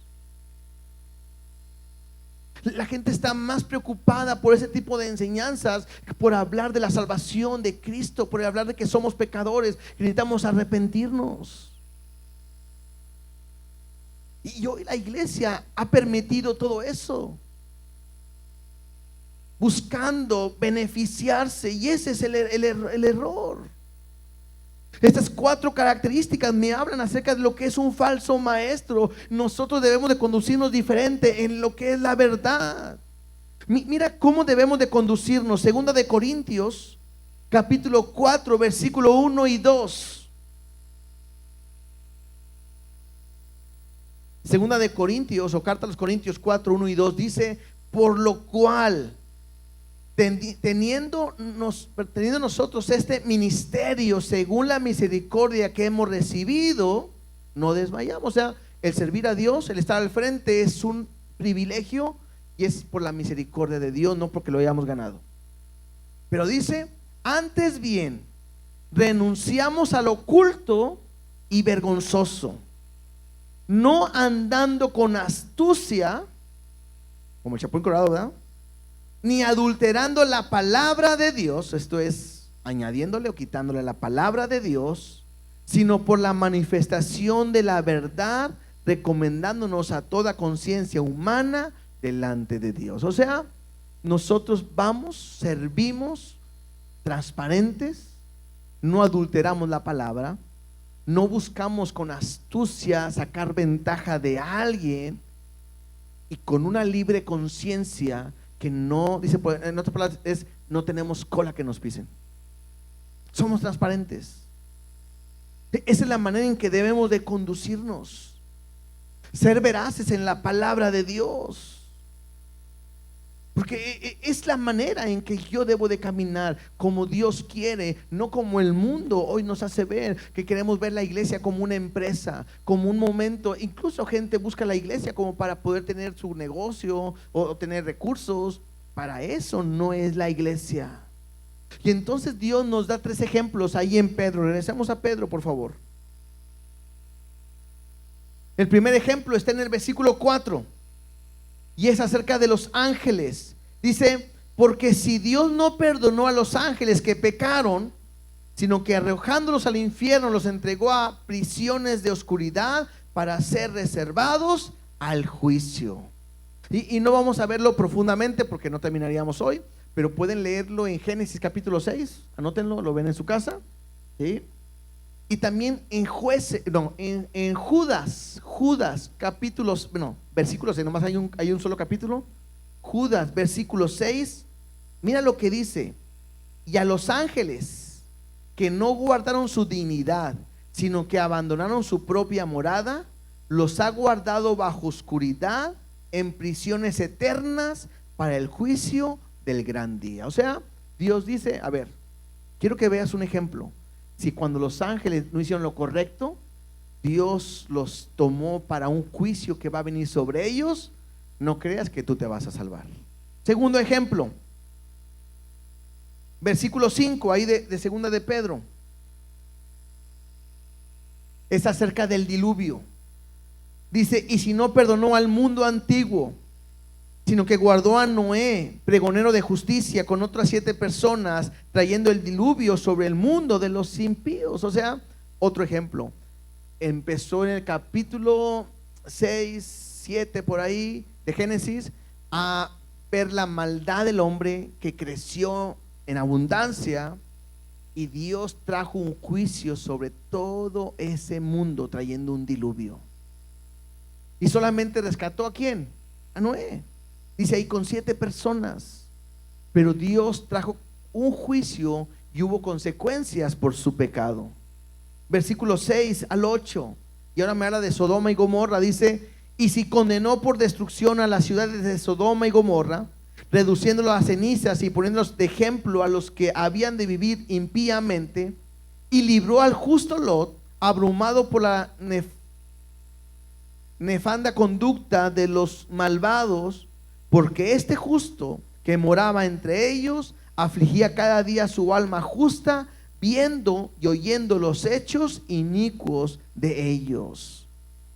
La gente está más preocupada por ese tipo de enseñanzas, por hablar de la salvación de Cristo, por hablar de que somos pecadores y necesitamos arrepentirnos. Y hoy la iglesia ha permitido todo eso, buscando beneficiarse, y ese es el error. Estas 4 características me hablan acerca de lo que es un falso maestro. Nosotros debemos de conducirnos diferente en lo que es la verdad. Mira cómo debemos de conducirnos. Segunda de Corintios, capítulo 4, versículo 1 y 2. Segunda de Corintios, o carta a los Corintios 4, 1 y 2 dice: por lo cual, teniendo nosotros este ministerio según la misericordia que hemos recibido, no desmayamos. O sea, el servir a Dios, el estar al frente es un privilegio, y es por la misericordia de Dios, no porque lo hayamos ganado. Pero dice: antes bien, renunciamos al oculto y vergonzoso, no andando con astucia, como el Chapulín Colorado, ¿verdad?, ni adulterando la palabra de Dios, esto es, añadiéndole o quitándole la palabra de Dios, sino por la manifestación de la verdad, recomendándonos a toda conciencia humana delante de Dios. O sea, nosotros servimos transparentes, no adulteramos la palabra, no buscamos con astucia sacar ventaja de alguien, y con una libre conciencia que no, dice en otras palabras, no tenemos cola que nos pisen. Somos transparentes. Esa es la manera en que debemos de conducirnos. Ser veraces en la palabra de Dios. Porque es la manera en que yo debo de caminar, como Dios quiere, no como el mundo hoy nos hace ver, que queremos ver la iglesia como una empresa, como un momento. Incluso gente busca la iglesia como para poder tener su negocio o tener recursos. Para eso no es la iglesia. Y entonces Dios nos da 3 ejemplos ahí en Pedro. Regresemos a Pedro, por favor. El primer ejemplo está en el versículo 4. Y es acerca de los ángeles. Dice: porque si Dios no perdonó a los ángeles que pecaron, sino que arrojándolos al infierno los entregó a prisiones de oscuridad para ser reservados al juicio. Y no vamos a verlo profundamente porque no terminaríamos hoy, pero pueden leerlo en Génesis capítulo 6, anótenlo, lo ven en su casa, ¿sí? Y también en Judas capítulos, versículos, nomás hay un solo capítulo. Judas, versículo 6, mira lo que dice: y a los ángeles que no guardaron su dignidad, sino que abandonaron su propia morada, los ha guardado bajo oscuridad en prisiones eternas para el juicio del gran día. O sea, Dios dice: a ver, quiero que veas un ejemplo. Si cuando los ángeles no hicieron lo correcto, Dios los tomó para un juicio que va a venir sobre ellos, no creas que tú te vas a salvar. Segundo ejemplo, versículo 5 ahí de segunda de Pedro, es acerca del diluvio. Dice: y si no perdonó al mundo antiguo, sino que guardó a Noé, pregonero de justicia, con otras 7 personas, trayendo el diluvio sobre el mundo de los impíos. O sea, otro ejemplo. Empezó en el capítulo 6, 7 por ahí de Génesis a ver la maldad del hombre que creció en abundancia, y Dios trajo un juicio sobre todo ese mundo trayendo un diluvio. Y solamente rescató ¿a quién? A Noé. Dice ahí con 7 personas. Pero Dios trajo un juicio y hubo consecuencias por su pecado. versículos 6 al 8. Y ahora me habla de Sodoma y Gomorra. Dice: y si condenó por destrucción a las ciudades de Sodoma y Gomorra, reduciéndolos a cenizas y poniéndolos de ejemplo a los que habían de vivir impíamente, y libró al justo Lot, abrumado por la nefanda conducta de los malvados, porque este justo que moraba entre ellos afligía cada día su alma justa, viendo y oyendo los hechos inicuos de ellos.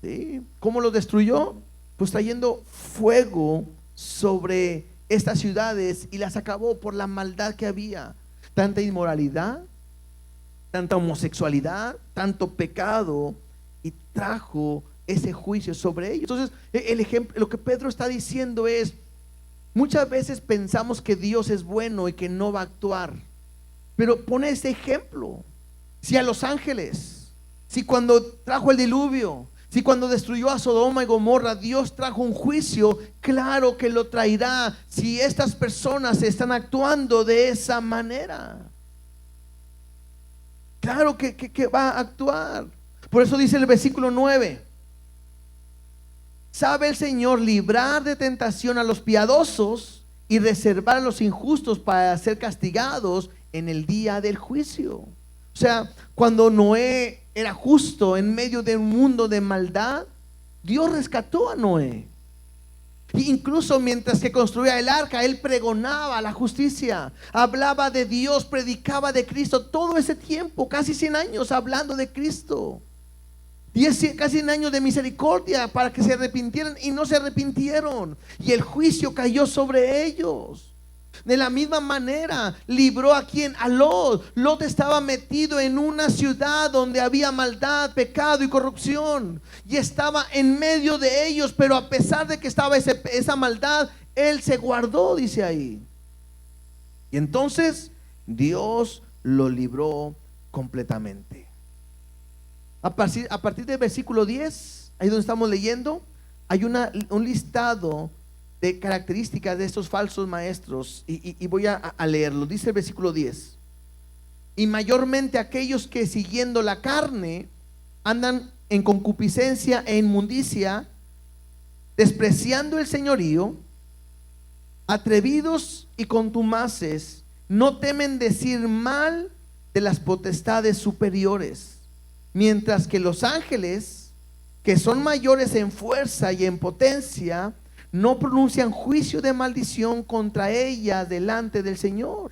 ¿Sí? ¿Cómo los destruyó? Pues trayendo fuego sobre estas ciudades y las acabó por la maldad que había. Tanta inmoralidad, tanta homosexualidad, tanto pecado, y trajo ese juicio sobre ellos. Entonces, el ejemplo, lo que Pedro está diciendo es: muchas veces pensamos que Dios es bueno y que no va a actuar, pero pone ese ejemplo. Si a los ángeles, si cuando trajo el diluvio, si cuando destruyó a Sodoma y Gomorra, Dios trajo un juicio, claro que lo traerá si estas personas están actuando de esa manera. Claro que va a actuar. Por eso dice el versículo 9: sabe el Señor librar de tentación a los piadosos y reservar a los injustos para ser castigados en el día del juicio. O sea, cuando Noé era justo en medio de un mundo de maldad, Dios rescató a Noé. Incluso mientras que construía el arca, él pregonaba la justicia, hablaba de Dios, predicaba de Cristo todo ese tiempo, casi 100 años hablando de Cristo. Y es casi 100 años de misericordia para que se arrepintieran, y no se arrepintieron, y el juicio cayó sobre ellos. De la misma manera libró a quien, a Lot. Lot estaba metido en una ciudad donde había maldad, pecado y corrupción, y estaba en medio de ellos, pero a pesar de que estaba esa maldad, él se guardó, dice ahí. Y entonces Dios lo libró completamente. A partir del versículo 10, ahí donde estamos leyendo, hay un listado de características de estos falsos maestros, y voy a leerlo. Dice el versículo 10: y mayormente aquellos que siguiendo la carne andan en concupiscencia e inmundicia, despreciando el señorío, atrevidos y contumaces, no temen decir mal de las potestades superiores, mientras que los ángeles, que son mayores en fuerza y en potencia, no pronuncian juicio de maldición contra ella delante del Señor.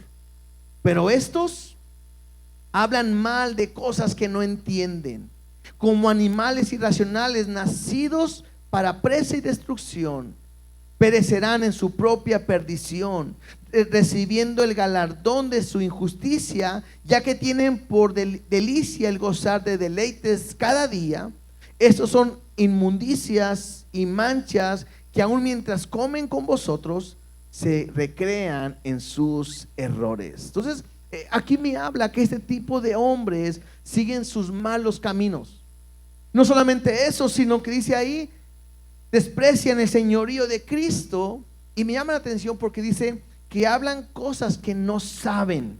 Pero estos hablan mal de cosas que no entienden, como animales irracionales nacidos para presa y destrucción. Perecerán en su propia perdición, recibiendo el galardón de su injusticia, ya que tienen por delicia el gozar de deleites cada día. Estos son inmundicias y manchas que aun mientras comen con vosotros se recrean en sus errores. Entonces, aquí me habla que este tipo de hombres siguen sus malos caminos. No solamente eso, sino que dice ahí, desprecian el señorío de Cristo. Y me llama la atención porque dice que hablan cosas que no saben.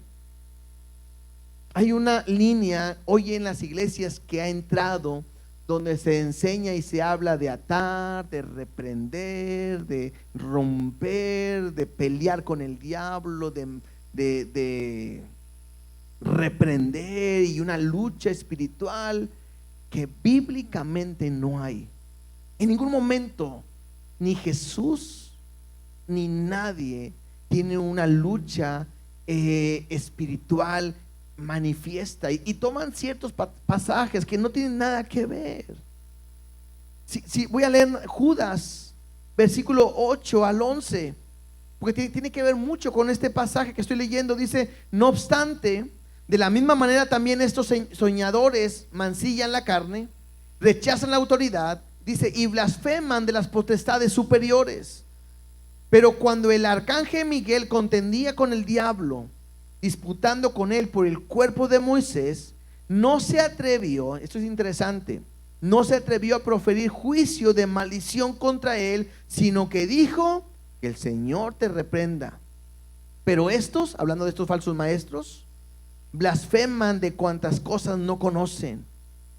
Hay una línea hoy en las iglesias que ha entrado, donde se enseña y se habla de atar, de reprender, de romper, de pelear con el diablo, de reprender, y una lucha espiritual que bíblicamente no hay. En ningún momento ni Jesús ni nadie tiene una lucha espiritual manifiesta, y toman ciertos pasajes que no tienen nada que ver. Si voy a leer Judas, versículo 8 al 11, porque tiene que ver mucho con este pasaje que estoy leyendo. Dice: no obstante, de la misma manera también estos soñadores mancillan la carne, rechazan la autoridad, dice, y blasfeman de las potestades superiores. Pero cuando el arcángel Miguel contendía con el diablo, disputando con él por el cuerpo de Moisés, no se atrevió, esto es interesante, no se atrevió a proferir juicio de maldición contra él, sino que dijo: que el Señor te reprenda. Pero estos, hablando de estos falsos maestros, blasfeman de cuantas cosas no conocen,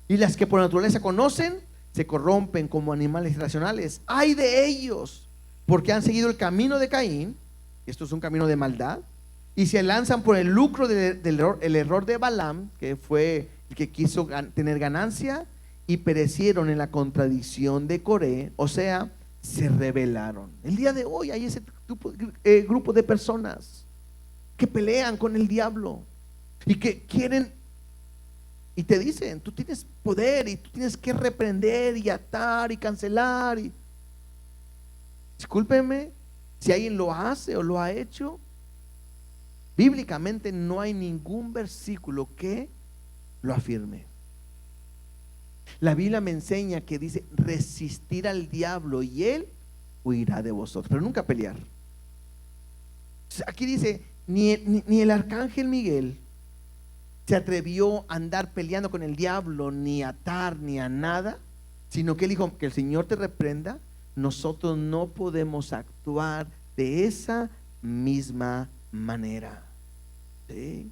Y las que por naturaleza conocen, se corrompen como animales irracionales. ¡Ay de ellos! Porque han seguido el camino de Caín, esto es un camino de maldad, y se lanzan por el lucro el error de Balaam, que fue el que quiso tener ganancia, y perecieron en la contradicción de Coré, o sea, se rebelaron. El día de hoy hay ese grupo de personas que pelean con el diablo y que quieren, y te dicen, tú tienes poder y tú tienes que reprender y atar y cancelar. Y discúlpeme, si alguien lo hace o lo ha hecho, bíblicamente no hay ningún versículo que lo afirme. La Biblia me enseña que dice resistir al diablo y él huirá de vosotros, pero nunca pelear. Aquí dice, ni el arcángel Miguel se atrevió a andar peleando con el diablo, ni a atar, ni a nada, sino que él dijo, que el Señor te reprenda. Nosotros no podemos actuar de esa misma manera. ¿Sí?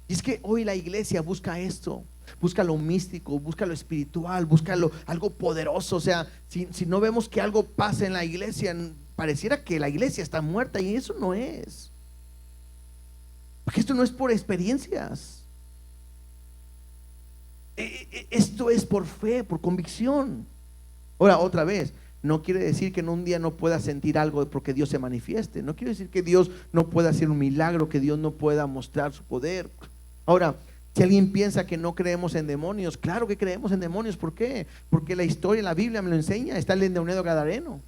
Y es que hoy la iglesia busca esto, busca lo místico, busca lo espiritual, busca algo poderoso. O sea, si no vemos que algo pasa en la iglesia, pareciera que la iglesia está muerta, y eso no es. Porque esto no es por experiencias. Esto es por fe, por convicción. Ahora, otra vez, no quiere decir que en un día no pueda sentir algo porque Dios se manifieste. No quiere decir que Dios no pueda hacer un milagro, que Dios no pueda mostrar su poder. Ahora, si alguien piensa que no creemos en demonios, claro que creemos en demonios. ¿Por qué? Porque la historia, la Biblia me lo enseña. Está el endemoniado gadareno.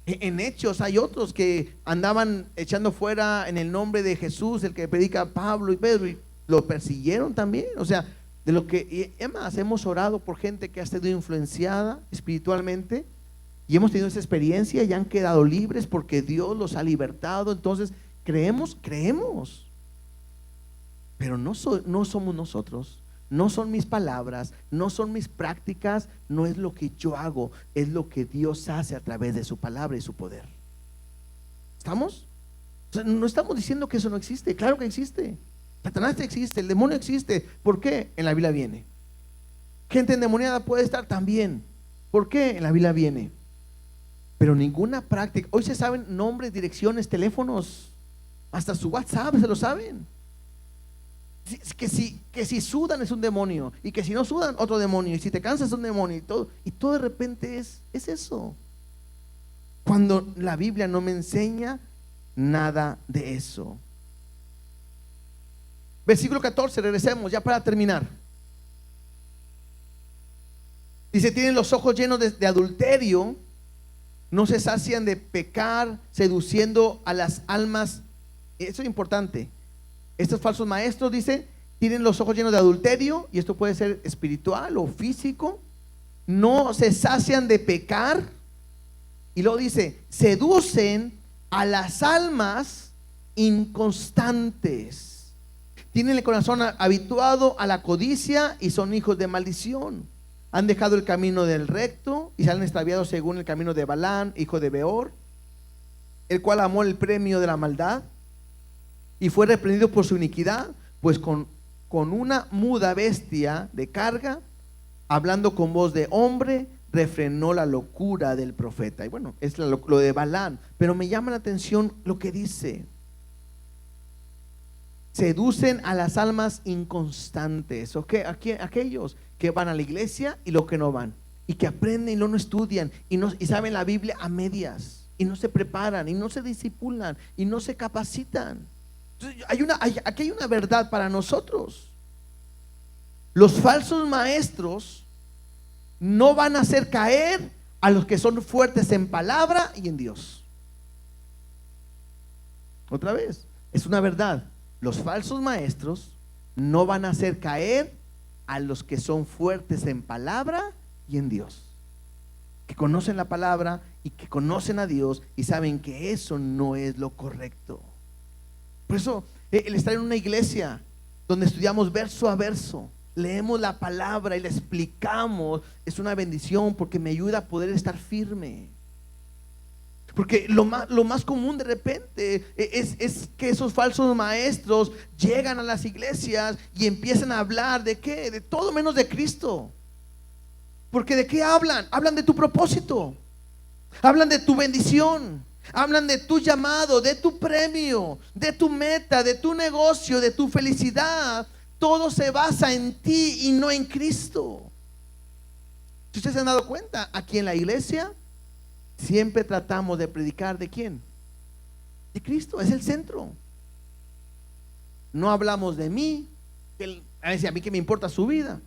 En Hechos hay otros que andaban echando fuera en el nombre de Jesús, el que predica Pablo y Pedro, y lo persiguieron también. O sea, de lo que, además, hemos orado por gente que ha sido influenciada espiritualmente y hemos tenido esa experiencia y han quedado libres porque Dios los ha libertado. Entonces, creemos, pero no somos nosotros, no son mis palabras, no son mis prácticas, no es lo que yo hago, es lo que Dios hace a través de su palabra y su poder. ¿Estamos? O sea, no estamos diciendo que eso no existe, claro que existe. Satanás existe, el demonio existe. ¿Por qué? En la Biblia viene. Gente endemoniada puede estar también. ¿Por qué? En la Biblia viene. Pero ninguna práctica. Hoy se saben nombres, direcciones, teléfonos, hasta su WhatsApp se lo saben. Que si sudan es un demonio, y que si no sudan otro demonio, y si te cansas es un demonio, y todo de repente es eso. Cuando la Biblia no me enseña nada de eso. Versículo 14, regresemos ya para terminar. Dice, tienen los ojos llenos de adulterio, no se sacian de pecar, seduciendo a las almas. Eso es importante. Estos falsos maestros, dice, tienen los ojos llenos de adulterio, y esto puede ser espiritual o físico. No se sacian de pecar, y luego dice, seducen a las almas inconstantes. Tienen el corazón habituado a la codicia y son hijos de maldición. Han dejado el camino del recto y se han extraviado según el camino de Balaam, hijo de Beor, el cual amó el premio de la maldad y fue reprendido por su iniquidad, pues con una muda bestia de carga, hablando con voz de hombre, refrenó la locura del profeta. Y bueno, es lo de Balaam, pero me llama la atención lo que dice. Seducen a las almas inconstantes. ¿Okay? Aquellos que van a la iglesia y los que no van, y que aprenden y no estudian, y saben la Biblia a medias, y no se preparan, y no se discipulan, y no se capacitan. Entonces, aquí hay una verdad para nosotros. Los falsos maestros no van a hacer caer a los que son fuertes en palabra y en Dios. Otra vez, es una verdad. Los falsos maestros no van a hacer caer a los que son fuertes en palabra y en Dios, que conocen la palabra y que conocen a Dios y saben que eso no es lo correcto. Por eso el estar en una iglesia donde estudiamos verso a verso, leemos la palabra y la explicamos, es una bendición porque me ayuda a poder estar firme. Porque lo más común de repente es que esos falsos maestros llegan a las iglesias y empiezan a hablar de qué, de todo menos de Cristo. Porque ¿de qué hablan? Hablan de tu propósito, hablan de tu bendición, hablan de tu llamado, de tu premio, de tu meta, de tu negocio, de tu felicidad. Todo se basa en ti y no en Cristo. Si ustedes se han dado cuenta, aquí en la iglesia siempre tratamos de predicar ¿de quién? De Cristo, es el centro. No hablamos de mí, a mí que me importa su vida.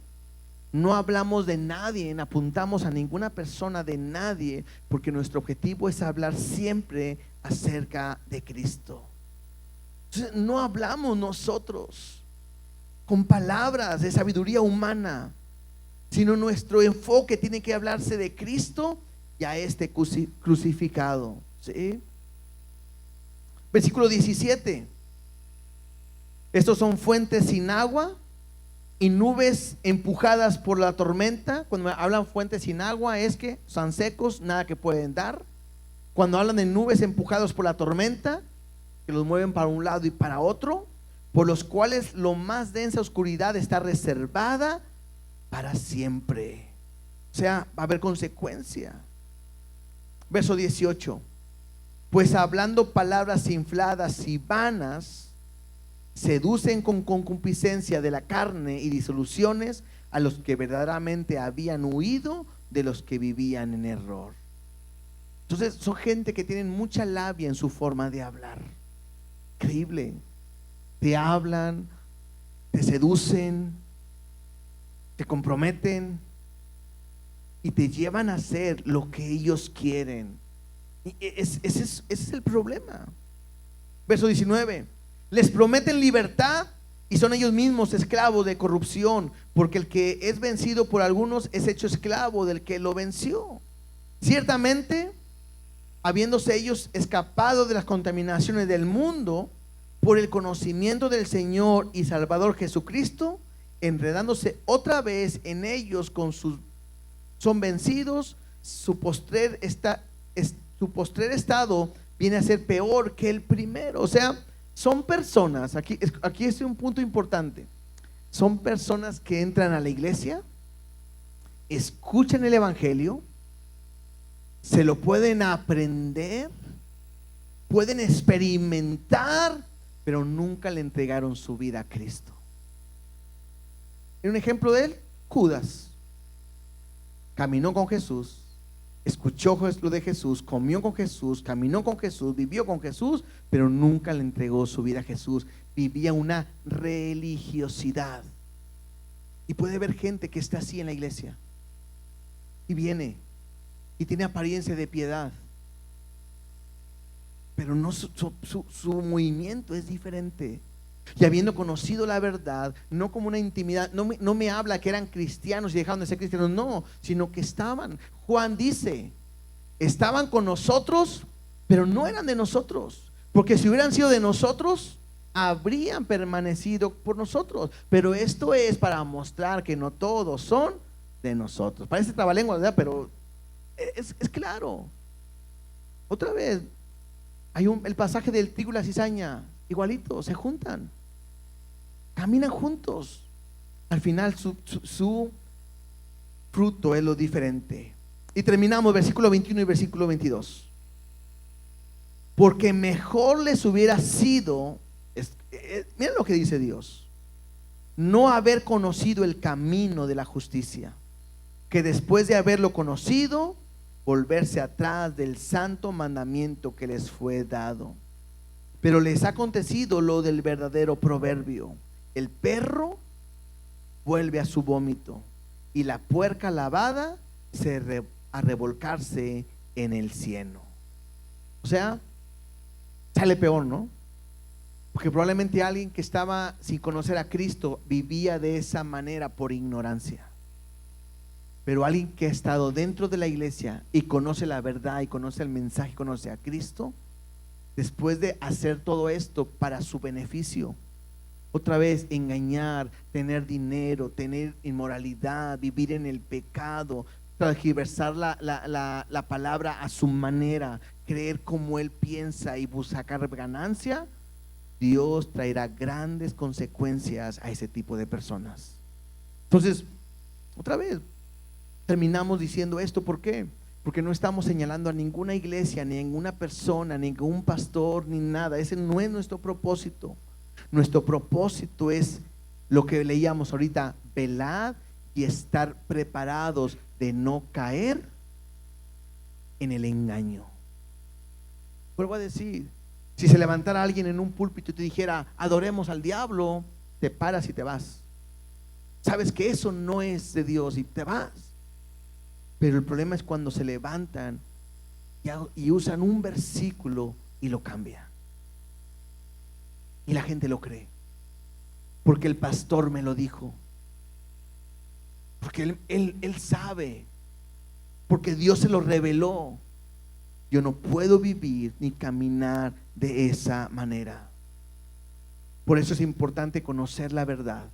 No hablamos de nadie, no apuntamos a ninguna persona de nadie, porque nuestro objetivo es hablar siempre acerca de Cristo. Entonces, no hablamos nosotros con palabras de sabiduría humana, sino nuestro enfoque tiene que hablarse de Cristo y a este crucificado, ¿sí? Versículo 17. Estos son fuentes sin agua y nubes empujadas por la tormenta. Cuando hablan fuentes sin agua es que están secos, nada que pueden dar. Cuando hablan de nubes empujadas por la tormenta, que los mueven para un lado y para otro, por los cuales lo más densa oscuridad está reservada para siempre. O sea, va a haber consecuencia. Verso 18. Pues hablando palabras infladas y vanas, seducen con concupiscencia de la carne y disoluciones a los que verdaderamente habían huido de los que vivían en error. Entonces son gente que tienen mucha labia en su forma de hablar. Increíble. Te hablan, te seducen, te comprometen y te llevan a hacer lo que ellos quieren. Y ese es el problema. Verso 19. Les prometen libertad y son ellos mismos esclavos de corrupción, porque el que es vencido por algunos es hecho esclavo del que lo venció. Ciertamente, habiéndose ellos escapado de las contaminaciones del mundo por el conocimiento del Señor y Salvador Jesucristo, enredándose otra vez en ellos son vencidos. Su postrer estado viene a ser peor que el primero. O sea, son personas, aquí es un punto importante. Son personas que entran a la iglesia, escuchan el evangelio, se lo pueden aprender, pueden experimentar, pero nunca le entregaron su vida a Cristo. Un ejemplo de él, Judas. Caminó con Jesús, escuchó lo de Jesús, comió con Jesús, caminó con Jesús, vivió con Jesús, pero nunca le entregó su vida a Jesús. Vivía una religiosidad. Y puede haber gente que está así en la iglesia y viene y tiene apariencia de piedad, pero no, su movimiento es diferente. Y habiendo conocido la verdad, no como una intimidad, no me habla que eran cristianos y dejaron de ser cristianos, no, sino que estaban. Juan dice, estaban con nosotros, pero no eran de nosotros, porque si hubieran sido de nosotros, habrían permanecido por nosotros. Pero esto es para mostrar que no todos son de nosotros. Parece trabalengua, ¿verdad? Pero es claro. Otra vez, hay el pasaje del trigo y la cizaña, igualito, se juntan, caminan juntos. Al final su fruto es lo diferente. Y terminamos versículo 21 y versículo 22. Porque mejor les hubiera sido, miren lo que dice Dios, no haber conocido el camino de la justicia, que después de haberlo conocido, volverse atrás del santo mandamiento que les fue dado. Pero les ha acontecido lo del verdadero proverbio: el perro vuelve a su vómito y la puerca lavada a revolcarse en el cieno. O sea, sale peor, ¿no? Porque probablemente alguien que estaba sin conocer a Cristo vivía de esa manera por ignorancia. Pero alguien que ha estado dentro de la iglesia y conoce la verdad y conoce el mensaje, conoce a Cristo, después de hacer todo esto para su beneficio, otra vez engañar, tener dinero, tener inmoralidad, vivir en el pecado, transgiversar la palabra a su manera, creer como él piensa y sacar ganancia, Dios traerá grandes consecuencias a ese tipo de personas. Entonces, otra vez, terminamos diciendo esto. ¿Por qué? Porque no estamos señalando a ninguna iglesia, ni a ninguna persona, ni a ningún pastor, ni nada. Ese no es nuestro propósito. Nuestro propósito es lo que leíamos ahorita: velad y estar preparados de no caer en el engaño. Vuelvo a decir, si se levantara alguien en un púlpito y te dijera adoremos al diablo, te paras y te vas. Sabes que eso no es de Dios y te vas. Pero el problema es cuando se levantan y usan un versículo y lo cambian. Y la gente lo cree. Porque el pastor me lo dijo. Porque él sabe. Porque Dios se lo reveló. Yo no puedo vivir ni caminar de esa manera. Por eso es importante conocer la verdad.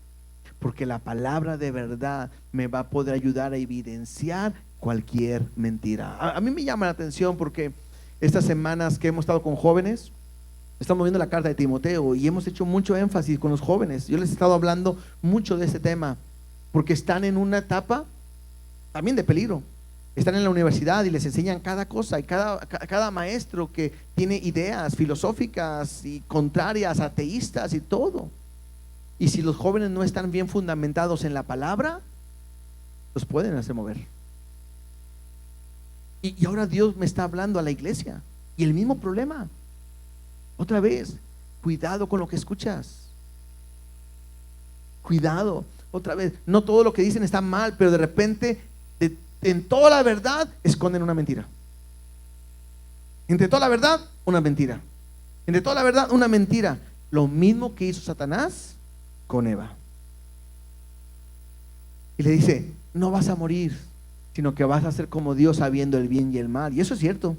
Porque la palabra de verdad me va a poder ayudar a evidenciar cualquier mentira. A mí me llama la atención porque estas semanas que hemos estado con jóvenes, estamos viendo la carta de Timoteo y hemos hecho mucho énfasis con los jóvenes. Yo les he estado hablando mucho de este tema porque están en una etapa también de peligro. Están en la universidad y les enseñan cada cosa, y cada maestro que tiene ideas filosóficas y contrarias, ateístas y todo. Y si los jóvenes no están bien fundamentados en la palabra, los pueden hacer mover. Y ahora Dios me está hablando a la iglesia y el mismo problema. Otra vez, cuidado con lo que escuchas. Cuidado, otra vez, no todo lo que dicen está mal, pero de repente en toda la verdad esconden una mentira. Entre toda la verdad, una mentira. Entre toda la verdad, una mentira. Lo mismo que hizo Satanás con Eva. Y le dice, no vas a morir, sino que vas a ser como Dios, sabiendo el bien y el mal. Y eso es cierto.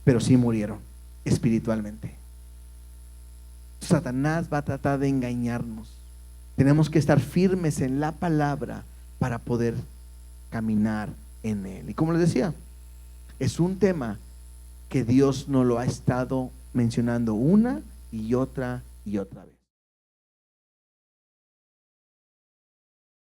Pero sí murieron espiritualmente. Satanás va a tratar de engañarnos. Tenemos que estar firmes en la palabra para poder caminar en él. Y como les decía, es un tema que Dios nos lo ha estado mencionando una y otra vez.